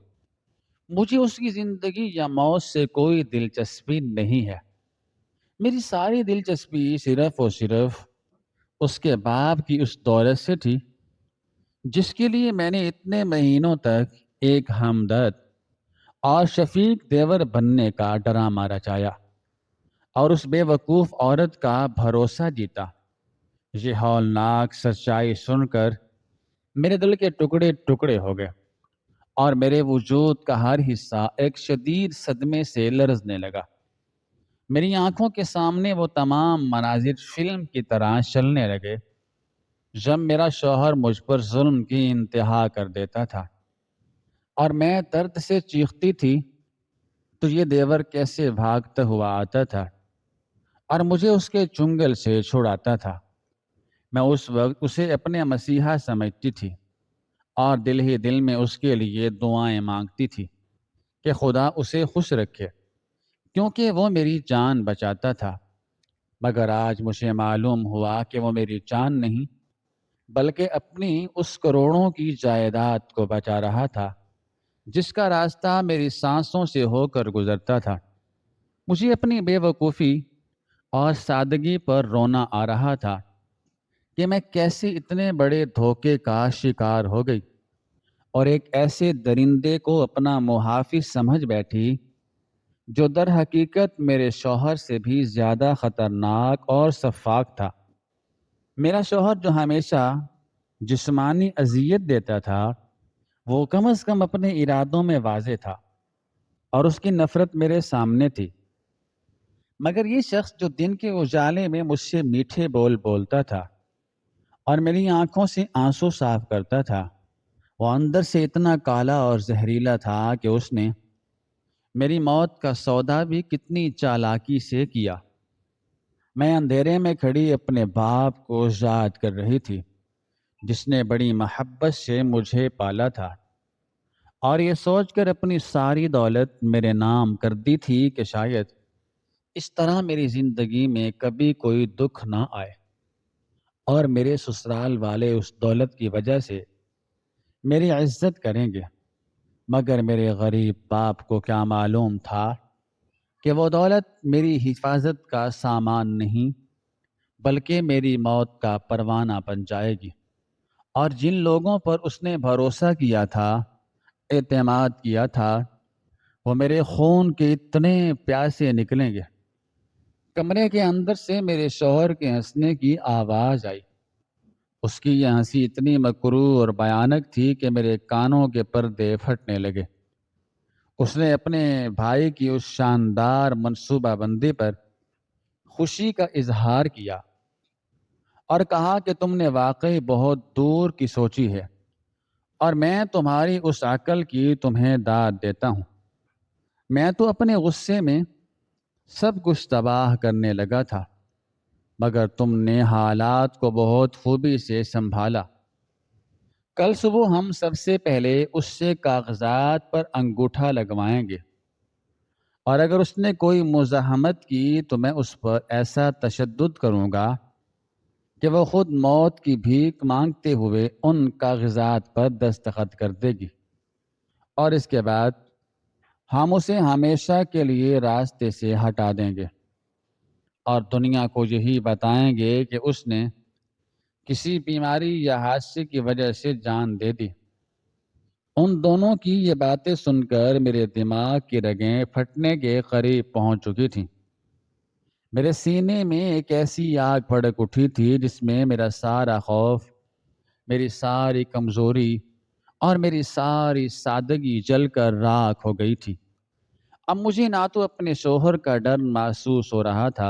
S1: مجھے اس کی زندگی یا موت سے کوئی دلچسپی نہیں ہے۔ میری ساری دلچسپی صرف اور صرف اس کے باپ کی اس دولت سے تھی جس کے لیے میں نے اتنے مہینوں تک ایک ہمدرد اور شفیق دیور بننے کا ڈرامہ رچایا اور اس بے وقوف عورت کا بھروسہ جیتا۔ یہ ہولناک سچائی سن کر میرے دل کے ٹکڑے ٹکڑے ہو گئے، اور میرے وجود کا ہر حصہ ایک شدید صدمے سے لرزنے لگا۔ میری آنکھوں کے سامنے وہ تمام مناظر فلم کی طرح چلنے لگے جب میرا شوہر مجھ پر ظلم کی انتہا کر دیتا تھا اور میں درد سے چیختی تھی تو یہ دیور کیسے بھاگتا ہوا آتا تھا اور مجھے اس کے چنگل سے چھڑاتا تھا۔ میں اس وقت اسے اپنے مسیحا سمجھتی تھی اور دل ہی دل میں اس کے لیے دعائیں مانگتی تھی کہ خدا اسے خوش رکھے، کیونکہ وہ میری جان بچاتا تھا۔ مگر آج مجھے معلوم ہوا کہ وہ میری جان نہیں بلکہ اپنی اس کروڑوں کی جائیداد کو بچا رہا تھا جس کا راستہ میری سانسوں سے ہو کر گزرتا تھا۔ مجھے اپنی بے وقوفی اور سادگی پر رونا آ رہا تھا کہ میں کیسے اتنے بڑے دھوکے کا شکار ہو گئی اور ایک ایسے درندے کو اپنا محافظ سمجھ بیٹھی جو در حقیقت میرے شوہر سے بھی زیادہ خطرناک اور شفاق تھا۔ میرا شوہر جو ہمیشہ جسمانی اذیت دیتا تھا، وہ کم از کم اپنے ارادوں میں واضح تھا اور اس کی نفرت میرے سامنے تھی۔ مگر یہ شخص جو دن کے اجالے میں مجھ سے میٹھے بول بولتا تھا اور میری آنکھوں سے آنسو صاف کرتا تھا، وہ اندر سے اتنا کالا اور زہریلا تھا کہ اس نے میری موت کا سودا بھی کتنی چالاکی سے کیا۔ میں اندھیرے میں کھڑی اپنے باپ کو یاد کر رہی تھی جس نے بڑی محبت سے مجھے پالا تھا، اور یہ سوچ کر اپنی ساری دولت میرے نام کر دی تھی کہ شاید اس طرح میری زندگی میں کبھی کوئی دکھ نہ آئے اور میرے سسرال والے اس دولت کی وجہ سے میری عزت کریں گے۔ مگر میرے غریب باپ کو کیا معلوم تھا کہ وہ دولت میری حفاظت کا سامان نہیں بلکہ میری موت کا پروانہ بن جائے گی، اور جن لوگوں پر اس نے بھروسہ کیا تھا، اعتماد کیا تھا، وہ میرے خون کے اتنے پیاسے نکلیں گے۔ کمرے کے اندر سے میرے شوہر کے ہنسنے کی آواز آئی۔ اس کی یہ ہنسی اتنی مکروہ اور بھیانک تھی کہ میرے کانوں کے پردے پھٹنے لگے۔ اس نے اپنے بھائی کی اس شاندار منصوبہ بندی پر خوشی کا اظہار کیا اور کہا کہ تم نے واقعی بہت دور کی سوچی ہے، اور میں تمہاری اس عقل کی تمہیں داد دیتا ہوں۔ میں تو اپنے غصے میں سب کچھ تباہ کرنے لگا تھا، مگر تم نے حالات کو بہت خوبی سے سنبھالا۔ کل صبح ہم سب سے پہلے اس سے کاغذات پر انگوٹھا لگوائیں گے، اور اگر اس نے کوئی مزاحمت کی تو میں اس پر ایسا تشدد کروں گا کہ وہ خود موت کی بھیک مانگتے ہوئے ان کاغذات پر دستخط کر دے گی، اور اس کے بعد ہم اسے ہمیشہ کے لیے راستے سے ہٹا دیں گے اور دنیا کو یہی بتائیں گے کہ اس نے کسی بیماری یا حادثے کی وجہ سے جان دے دی۔ ان دونوں کی یہ باتیں سن کر میرے دماغ کی رگیں پھٹنے کے قریب پہنچ چکی تھیں۔ میرے سینے میں ایک ایسی آگ بھڑک اٹھی تھی جس میں میرا سارا خوف، میری ساری کمزوری اور میری ساری سادگی جل کر راکھ ہو گئی تھی۔ اب مجھے نہ تو اپنے شوہر کا ڈر محسوس ہو رہا تھا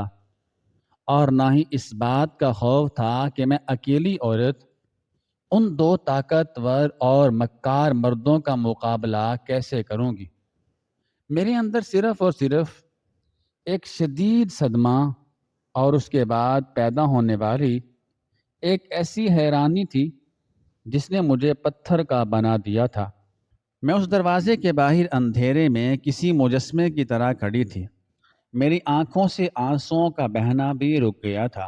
S1: اور نہ ہی اس بات کا خوف تھا کہ میں اکیلی عورت ان دو طاقتور اور مکار مردوں کا مقابلہ کیسے کروں گی۔ میرے اندر صرف اور صرف ایک شدید صدمہ اور اس کے بعد پیدا ہونے والی ایک ایسی حیرانی تھی جس نے مجھے پتھر کا بنا دیا تھا۔ میں اس دروازے کے باہر اندھیرے میں کسی مجسمے کی طرح کھڑی تھی۔ میری آنکھوں سے آنسوؤں کا بہنا بھی رک گیا تھا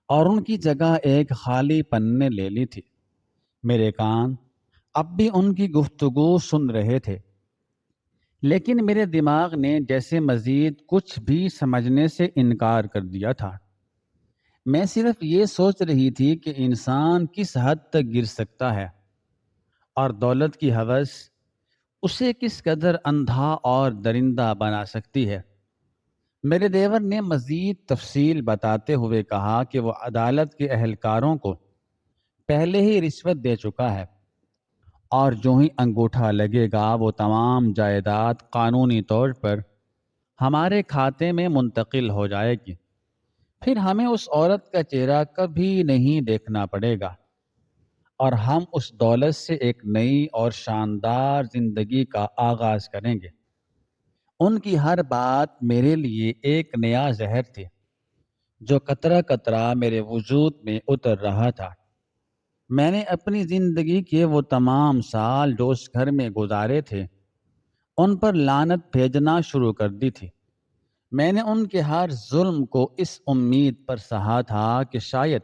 S1: اور ان کی جگہ ایک خالی پن نے لے لی تھی۔ میرے کان اب بھی ان کی گفتگو سن رہے تھے، لیکن میرے دماغ نے جیسے مزید کچھ بھی سمجھنے سے انکار کر دیا تھا۔ میں صرف یہ سوچ رہی تھی کہ انسان کس حد تک گر سکتا ہے اور دولت کی ہوس اسے کس قدر اندھا اور درندہ بنا سکتی ہے۔ میرے دیور نے مزید تفصیل بتاتے ہوئے کہا کہ وہ عدالت کے اہلکاروں کو پہلے ہی رشوت دے چکا ہے، اور جو ہی انگوٹھا لگے گا وہ تمام جائیداد قانونی طور پر ہمارے کھاتے میں منتقل ہو جائے گی۔ پھر ہمیں اس عورت کا چہرہ کبھی نہیں دیکھنا پڑے گا، اور ہم اس دولت سے ایک نئی اور شاندار زندگی کا آغاز کریں گے۔ ان کی ہر بات میرے لیے ایک نیا زہر تھی جو قطرہ قطرہ میرے وجود میں اتر رہا تھا۔ میں نے اپنی زندگی کے وہ تمام سال جو اس گھر میں گزارے تھے ان پر لعنت بھیجنا شروع کر دی تھی۔ میں نے ان کے ہر ظلم کو اس امید پر سہا تھا کہ شاید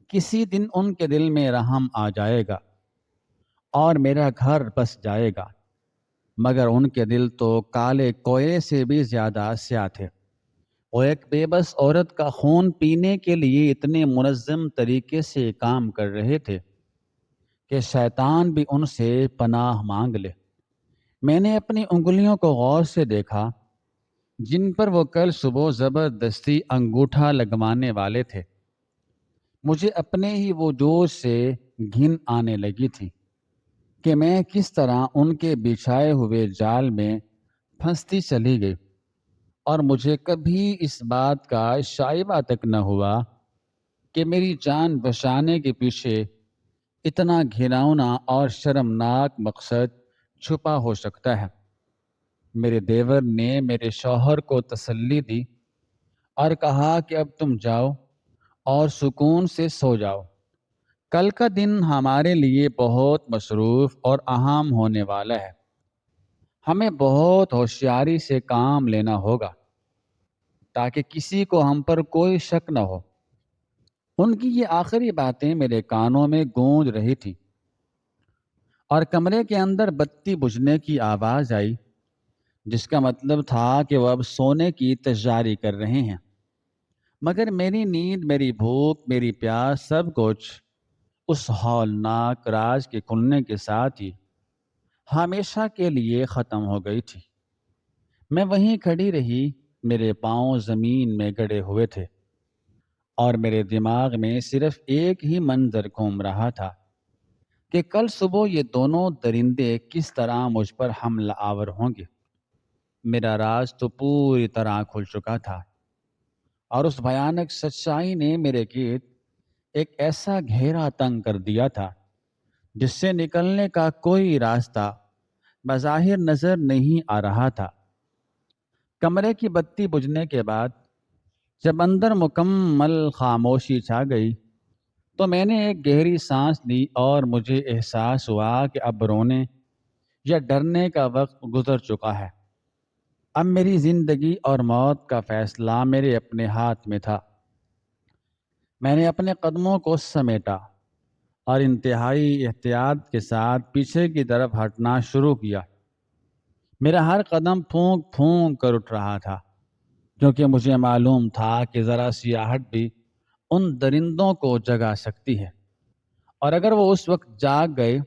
S1: کسی دن ان کے دل میں رحم آ جائے گا اور میرا گھر بس جائے گا، مگر ان کے دل تو کالے کوئلے سے بھی زیادہ سیاہ تھے۔ وہ ایک بے بس عورت کا خون پینے کے لیے اتنے منظم طریقے سے کام کر رہے تھے کہ شیطان بھی ان سے پناہ مانگ لے۔ میں نے اپنی انگلیوں کو غور سے دیکھا جن پر وہ کل صبح زبردستی انگوٹھا لگوانے والے تھے۔ مجھے اپنے ہی وجود سے گھن آنے لگی تھی کہ میں کس طرح ان کے بچھائے ہوئے جال میں پھنستی چلی گئی، اور مجھے کبھی اس بات کا شائبہ تک نہ ہوا کہ میری جان بچانے کے پیچھے اتنا گھناؤنا اور شرمناک مقصد چھپا ہو سکتا ہے۔ میرے دیور نے میرے شوہر کو تسلی دی اور کہا کہ اب تم جاؤ اور سکون سے سو جاؤ۔ کل کا دن ہمارے لیے بہت مصروف اور اہم ہونے والا ہے۔ ہمیں بہت ہوشیاری سے کام لینا ہوگا تاکہ کسی کو ہم پر کوئی شک نہ ہو۔ ان کی یہ آخری باتیں میرے کانوں میں گونج رہی تھی اور کمرے کے اندر بتی بجھنے کی آواز آئی، جس کا مطلب تھا کہ وہ اب سونے کی تیاری کر رہے ہیں۔ مگر میری نیند، میری بھوک، میری پیاس، سب کچھ اس ہولناک راز کے کھلنے کے ساتھ ہی ہمیشہ کے لیے ختم ہو گئی تھی۔ میں وہیں کھڑی رہی، میرے پاؤں زمین میں گڑے ہوئے تھے اور میرے دماغ میں صرف ایک ہی منظر گھوم رہا تھا کہ کل صبح یہ دونوں درندے کس طرح مجھ پر حملہ آور ہوں گے۔ میرا راز تو پوری طرح کھل چکا تھا اور اس بھیانک سچائی نے میرے گرد ایک ایسا گھیرا تنگ کر دیا تھا جس سے نکلنے کا کوئی راستہ بظاہر نظر نہیں آ رہا تھا۔ کمرے کی بتی بجھنے کے بعد جب اندر مکمل خاموشی چھا گئی تو میں نے ایک گہری سانس لی اور مجھے احساس ہوا کہ اب رونے یا ڈرنے کا وقت گزر چکا ہے۔ اب میری زندگی اور موت کا فیصلہ میرے اپنے ہاتھ میں تھا۔ میں نے اپنے قدموں کو سمیٹا اور انتہائی احتیاط کے ساتھ پیچھے کی طرف ہٹنا شروع کیا۔ میرا ہر قدم پھونک پھونک کر اٹھ رہا تھا، کیونکہ مجھے معلوم تھا کہ ذرا سی آہٹ بھی ان درندوں کو جگا سکتی ہے، اور اگر وہ اس وقت جاگ گئے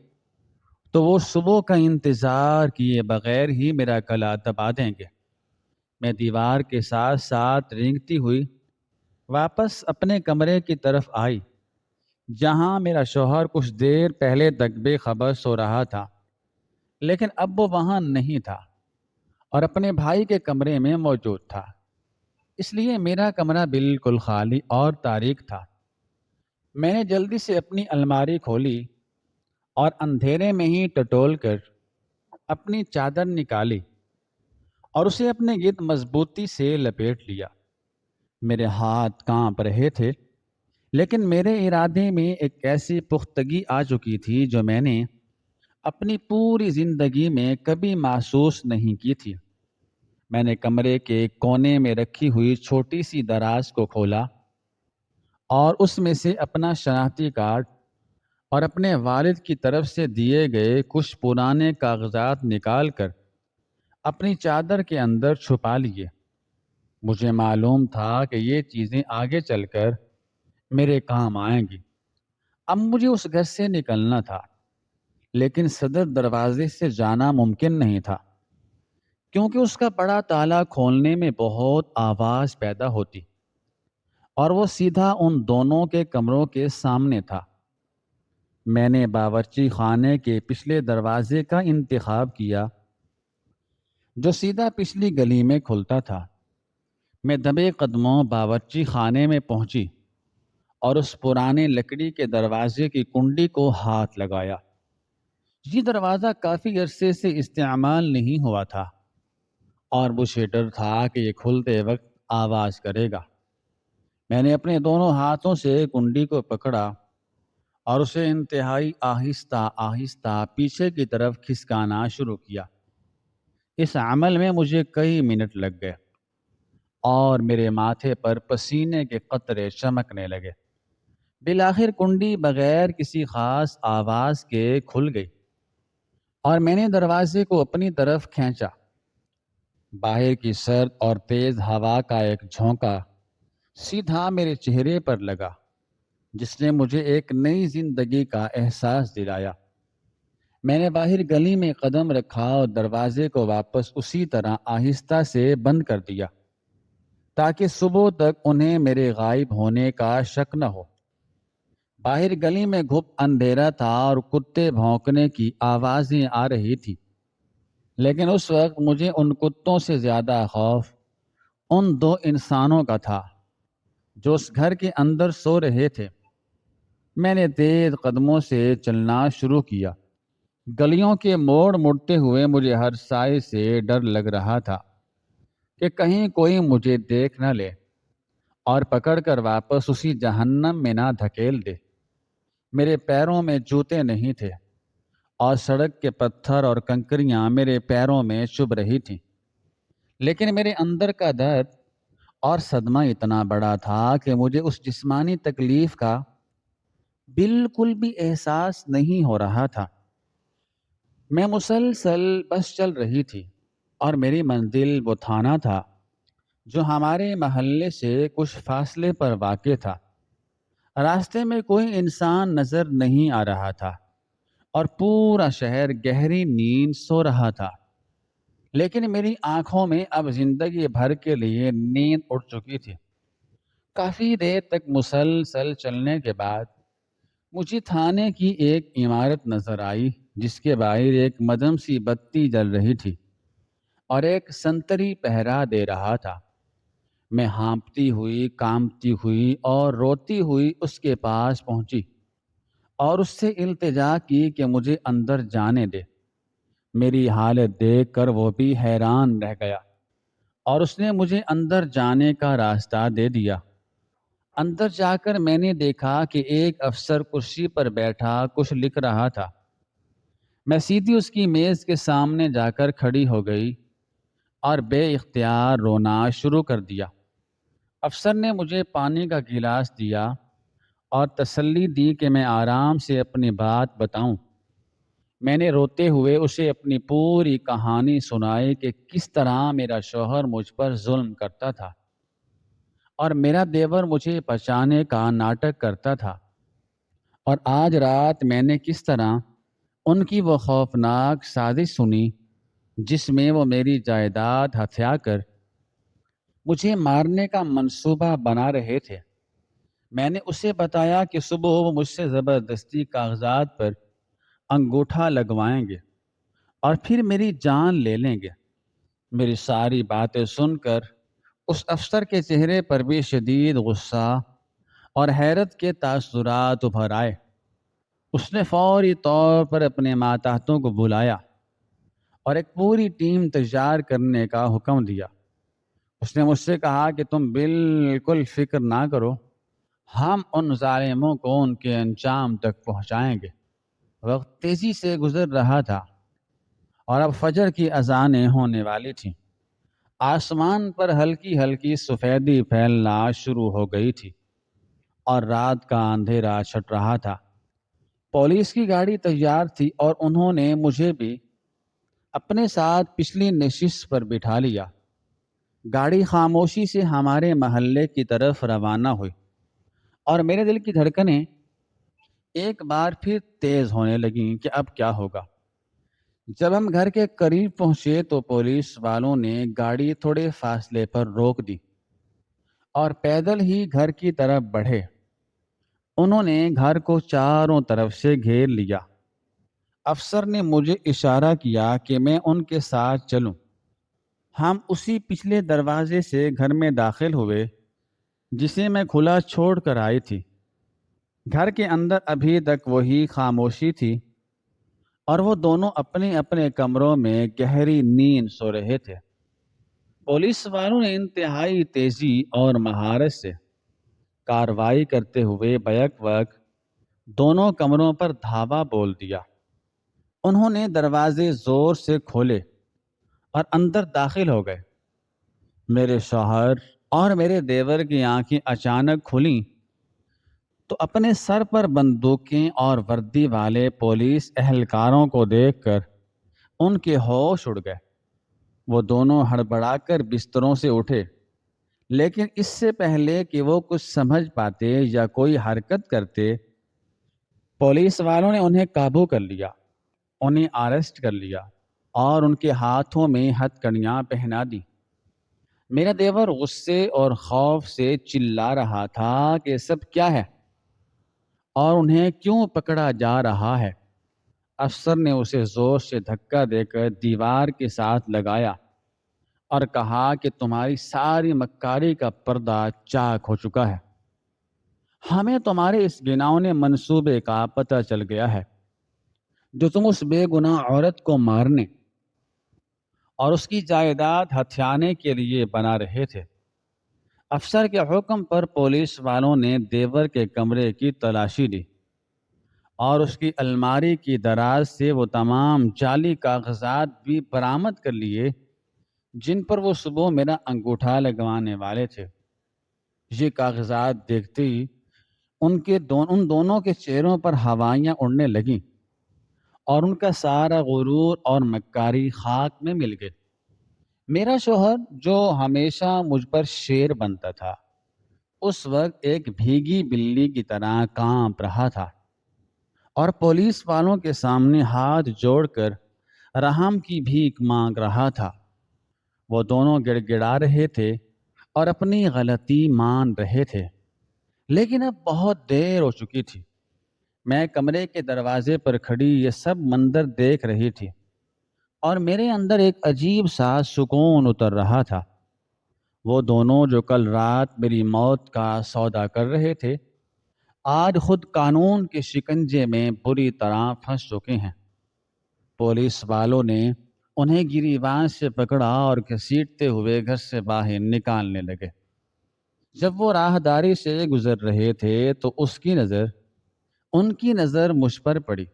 S1: تو وہ صبح کا انتظار کیے بغیر ہی میرا گلا دبا دیں گے۔ میں دیوار کے ساتھ ساتھ رینگتی ہوئی واپس اپنے کمرے کی طرف آئی، جہاں میرا شوہر کچھ دیر پہلے تک بے خبر سو رہا تھا، لیکن اب وہ وہاں نہیں تھا اور اپنے بھائی کے کمرے میں موجود تھا۔ اس لیے میرا کمرہ بالکل خالی اور تاریک تھا۔ میں نے جلدی سے اپنی الماری کھولی اور اندھیرے میں ہی ٹٹول کر اپنی چادر نکالی اور اسے اپنے گرد مضبوطی سے لپیٹ لیا۔ میرے ہاتھ کانپ رہے تھے، لیکن میرے ارادے میں ایک ایسی پختگی آ چکی تھی جو میں نے اپنی پوری زندگی میں کبھی محسوس نہیں کی تھی۔ میں نے کمرے کے کونے میں رکھی ہوئی چھوٹی سی دراز کو کھولا اور اس میں سے اپنا شناختی کارڈ اور اپنے والد کی طرف سے دیے گئے کچھ پرانے کاغذات نکال کر اپنی چادر کے اندر چھپا لیے۔ مجھے معلوم تھا کہ یہ چیزیں آگے چل کر میرے کام آئیں گی۔ اب مجھے اس گھر سے نکلنا تھا، لیکن صدر دروازے سے جانا ممکن نہیں تھا، کیونکہ اس کا بڑا تالا کھولنے میں بہت آواز پیدا ہوتی اور وہ سیدھا ان دونوں کے کمروں کے سامنے تھا۔ میں نے باورچی خانے کے پچھلے دروازے کا انتخاب کیا، جو سیدھا پچھلی گلی میں کھلتا تھا۔ میں دبے قدموں باورچی خانے میں پہنچی اور اس پرانے لکڑی کے دروازے کی کنڈی کو ہاتھ لگایا۔ یہ دروازہ کافی عرصے سے استعمال نہیں ہوا تھا اور مجھے ڈر تھا کہ یہ کھلتے وقت آواز کرے گا۔ میں نے اپنے دونوں ہاتھوں سے کنڈی کو پکڑا اور اسے انتہائی آہستہ آہستہ پیچھے کی طرف کھسکانا شروع کیا۔ اس عمل میں مجھے کئی منٹ لگ گئے اور میرے ماتھے پر پسینے کے قطرے چمکنے لگے۔ بالآخر کنڈی بغیر کسی خاص آواز کے کھل گئی اور میں نے دروازے کو اپنی طرف کھینچا۔ باہر کی سرد اور تیز ہوا کا ایک جھونکا سیدھا میرے چہرے پر لگا، جس نے مجھے ایک نئی زندگی کا احساس دلایا۔ میں نے باہر گلی میں قدم رکھا اور دروازے کو واپس اسی طرح آہستہ سے بند کر دیا تاکہ صبح تک انہیں میرے غائب ہونے کا شک نہ ہو۔ باہر گلی میں گھپ اندھیرا تھا اور کتے بھونکنے کی آوازیں آ رہی تھی، لیکن اس وقت مجھے ان کتوں سے زیادہ خوف ان دو انسانوں کا تھا جو اس گھر کے اندر سو رہے تھے۔ میں نے تیز قدموں سے چلنا شروع کیا۔ گلیوں کے موڑ مڑتے ہوئے مجھے ہر سائے سے ڈر لگ رہا تھا کہ کہیں کوئی مجھے دیکھ نہ لے اور پکڑ کر واپس اسی جہنم میں نہ دھکیل دے۔ میرے پیروں میں جوتے نہیں تھے اور سڑک کے پتھر اور کنکریاں میرے پیروں میں چبھ رہی تھیں، لیکن میرے اندر کا درد اور صدمہ اتنا بڑا تھا کہ مجھے اس جسمانی تکلیف کا بالکل بھی احساس نہیں ہو رہا تھا۔ میں مسلسل بس چل رہی تھی اور میری منزل وہ تھانہ تھا جو ہمارے محلے سے کچھ فاصلے پر واقع تھا۔ راستے میں کوئی انسان نظر نہیں آ رہا تھا اور پورا شہر گہری نیند سو رہا تھا، لیکن میری آنکھوں میں اب زندگی بھر کے لیے نیند اڑ چکی تھی۔ کافی دیر تک مسلسل چلنے کے بعد مجھے تھانے کی ایک عمارت نظر آئی جس کے باہر ایک مدھم سی بتی جل رہی تھی اور ایک سنتری پہرا دے رہا تھا۔ میں ہانپتی ہوئی، کانپتی ہوئی اور روتی ہوئی اس کے پاس پہنچی اور اس سے التجا کی کہ مجھے اندر جانے دے۔ میری حالت دیکھ کر وہ بھی حیران رہ گیا اور اس نے مجھے اندر جانے کا راستہ دے دیا۔ اندر جا کر میں نے دیکھا کہ ایک افسر کرسی پر بیٹھا کچھ لکھ رہا تھا۔ میں سیدھی اس کی میز کے سامنے جا کر کھڑی ہو گئی اور بے اختیار رونا شروع کر دیا۔ افسر نے مجھے پانی کا گلاس دیا اور تسلی دی کہ میں آرام سے اپنی بات بتاؤں۔ میں نے روتے ہوئے اسے اپنی پوری کہانی سنائی کہ کس طرح میرا شوہر مجھ پر ظلم کرتا تھا اور میرا دیور مجھے بچانے کا ناٹک کرتا تھا، اور آج رات میں نے کس طرح ان کی وہ خوفناک سازش سنی جس میں وہ میری جائیداد ہتھیا کر مجھے مارنے کا منصوبہ بنا رہے تھے۔ میں نے اسے بتایا کہ صبح وہ مجھ سے زبردستی کاغذات پر انگوٹھا لگوائیں گے اور پھر میری جان لے لیں گے۔ میری ساری باتیں سن کر اس افسر کے چہرے پر بھی شدید غصہ اور حیرت کے تاثرات ابھر آئے۔ اس نے فوری طور پر اپنے ماتحتوں کو بلایا اور ایک پوری ٹیم تیار کرنے کا حکم دیا۔ اس نے مجھ سے کہا کہ تم بالکل فکر نہ کرو، ہم ان ظالموں کو ان کے انجام تک پہنچائیں گے۔ وقت تیزی سے گزر رہا تھا اور اب فجر کی اذانیں ہونے والی تھیں۔ آسمان پر ہلکی ہلکی سفیدی پھیلنا شروع ہو گئی تھی اور رات کا اندھیرا چھٹ رہا تھا۔ پولیس کی گاڑی تیار تھی اور انہوں نے مجھے بھی اپنے ساتھ پچھلی نشست پر بٹھا لیا۔ گاڑی خاموشی سے ہمارے محلے کی طرف روانہ ہوئی اور میرے دل کی دھڑکنیں ایک بار پھر تیز ہونے لگیں کہ اب کیا ہوگا۔ جب ہم گھر کے قریب پہنچے تو پولیس والوں نے گاڑی تھوڑے فاصلے پر روک دی اور پیدل ہی گھر کی طرف بڑھے۔ انہوں نے گھر کو چاروں طرف سے گھیر لیا۔ افسر نے مجھے اشارہ کیا کہ میں ان کے ساتھ چلوں۔ ہم اسی پچھلے دروازے سے گھر میں داخل ہوئے جسے میں کھلا چھوڑ کر آئی تھی۔ گھر کے اندر ابھی تک وہی خاموشی تھی اور وہ دونوں اپنے اپنے کمروں میں گہری نیند سو رہے تھے۔ پولیس والوں نے انتہائی تیزی اور مہارت سے کارروائی کرتے ہوئے بیک وقت دونوں کمروں پر دھاوا بول دیا۔ انہوں نے دروازے زور سے کھولے اور اندر داخل ہو گئے۔ میرے شوہر اور میرے دیور کی آنکھیں اچانک کھلیں تو اپنے سر پر بندوقیں اور وردی والے پولیس اہلکاروں کو دیکھ کر ان کے ہوش اڑ گئے۔ وہ دونوں ہڑبڑا کر بستروں سے اٹھے، لیکن اس سے پہلے کہ وہ کچھ سمجھ پاتے یا کوئی حرکت کرتے، پولیس والوں نے انہیں قابو کر لیا، انہیں اریسٹ کر لیا اور ان کے ہاتھوں میں ہتھ کڑیاں پہنا دی۔ میرا دیور غصے اور خوف سے چلا رہا تھا کہ سب کیا ہے اور انہیں کیوں پکڑا جا رہا ہے۔ افسر نے اسے زور سے دھکا دے کر دیوار کے ساتھ لگایا اور کہا کہ تمہاری ساری مکاری کا پردہ چاک ہو چکا ہے۔ ہمیں تمہارے اس گھناؤنے منصوبے کا پتہ چل گیا ہے جو تم اس بے گناہ عورت کو مارنے اور اس کی جائیداد ہتھیانے کے لیے بنا رہے تھے۔ افسر کے حکم پر پولیس والوں نے دیور کے کمرے کی تلاشی لی اور اس کی الماری کی دراز سے وہ تمام جعلی کاغذات بھی برآمد کر لیے جن پر وہ صبح میرا انگوٹھا لگوانے والے تھے۔ یہ کاغذات دیکھتے ہی ان دونوں کے چہروں پر ہوائیاں اڑنے لگیں اور ان کا سارا غرور اور مکاری خاک میں مل گئے۔ میرا شوہر جو ہمیشہ مجھ پر شیر بنتا تھا، اس وقت ایک بھیگی بلی کی طرح کانپ رہا تھا اور پولیس والوں کے سامنے ہاتھ جوڑ کر رحم کی بھیک مانگ رہا تھا۔ وہ دونوں گڑ گڑا رہے تھے اور اپنی غلطی مان رہے تھے، لیکن اب بہت دیر ہو چکی تھی۔ میں کمرے کے دروازے پر کھڑی یہ سب منظر دیکھ رہی تھی اور میرے اندر ایک عجیب سا سکون اتر رہا تھا۔ وہ دونوں جو کل رات میری موت کا سودا کر رہے تھے، آج خود قانون کے شکنجے میں بری طرح پھنس چکے ہیں۔ پولیس والوں نے انہیں گریبان سے پکڑا اور گھسیٹتے ہوئے گھر سے باہر نکالنے لگے۔ جب وہ راہداری سے گزر رہے تھے تو ان کی نظر مجھ پر پڑی۔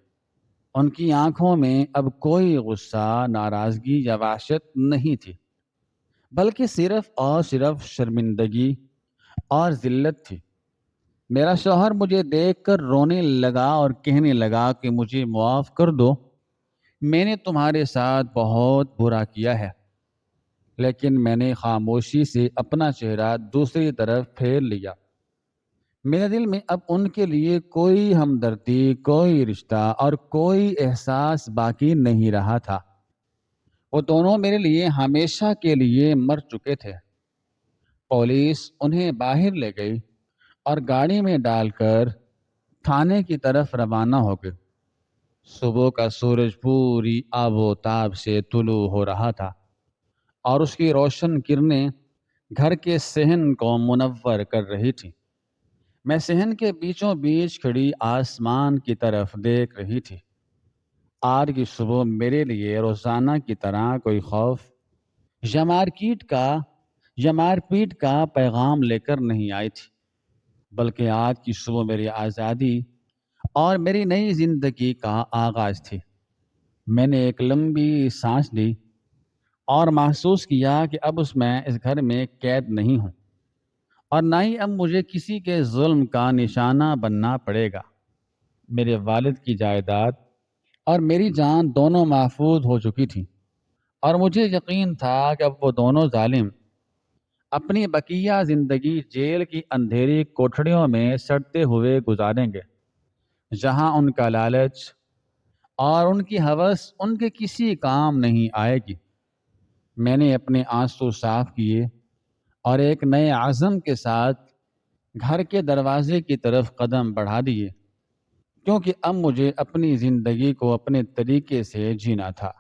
S1: ان کی آنکھوں میں اب کوئی غصہ، ناراضگی یا وحشت نہیں تھی، بلکہ صرف اور صرف شرمندگی اور ذلت تھی۔ میرا شوہر مجھے دیکھ کر رونے لگا اور کہنے لگا کہ مجھے معاف کر دو، میں نے تمہارے ساتھ بہت برا کیا ہے۔ لیکن میں نے خاموشی سے اپنا چہرہ دوسری طرف پھیر لیا۔ میرے دل میں اب ان کے لیے کوئی ہمدردی، کوئی رشتہ اور کوئی احساس باقی نہیں رہا تھا۔ وہ دونوں میرے لیے ہمیشہ کے لیے مر چکے تھے۔ پولیس انہیں باہر لے گئی اور گاڑی میں ڈال کر تھانے کی طرف روانہ ہو گئی۔ صبح کا سورج پوری آب و تاب سے طلوع ہو رہا تھا اور اس کی روشن کرنیں گھر کے صحن کو منور کر رہی تھی۔ میں صحن کے بیچوں بیچ کھڑی آسمان کی طرف دیکھ رہی تھی۔ آج کی صبح میرے لیے روزانہ کی طرح کوئی خوف یا مار پیٹ کا پیغام لے کر نہیں آئی تھی، بلکہ آج کی صبح میری آزادی اور میری نئی زندگی کا آغاز تھی۔ میں نے ایک لمبی سانس لی اور محسوس کیا کہ اب میں اس گھر میں قید نہیں ہوں اور نہ ہی اب مجھے کسی کے ظلم کا نشانہ بننا پڑے گا۔ میرے والد کی جائیداد اور میری جان دونوں محفوظ ہو چکی تھی اور مجھے یقین تھا کہ اب وہ دونوں ظالم اپنی بقیہ زندگی جیل کی اندھیری کوٹھڑیوں میں سڑتے ہوئے گزاریں گے، جہاں ان کا لالچ اور ان کی ہوس ان کے کسی کام نہیں آئے گی۔ میں نے اپنے آنسو صاف کیے اور ایک نئے عزم کے ساتھ گھر کے دروازے کی طرف قدم بڑھا دیے، کیونکہ اب مجھے اپنی زندگی کو اپنے طریقے سے جینا تھا۔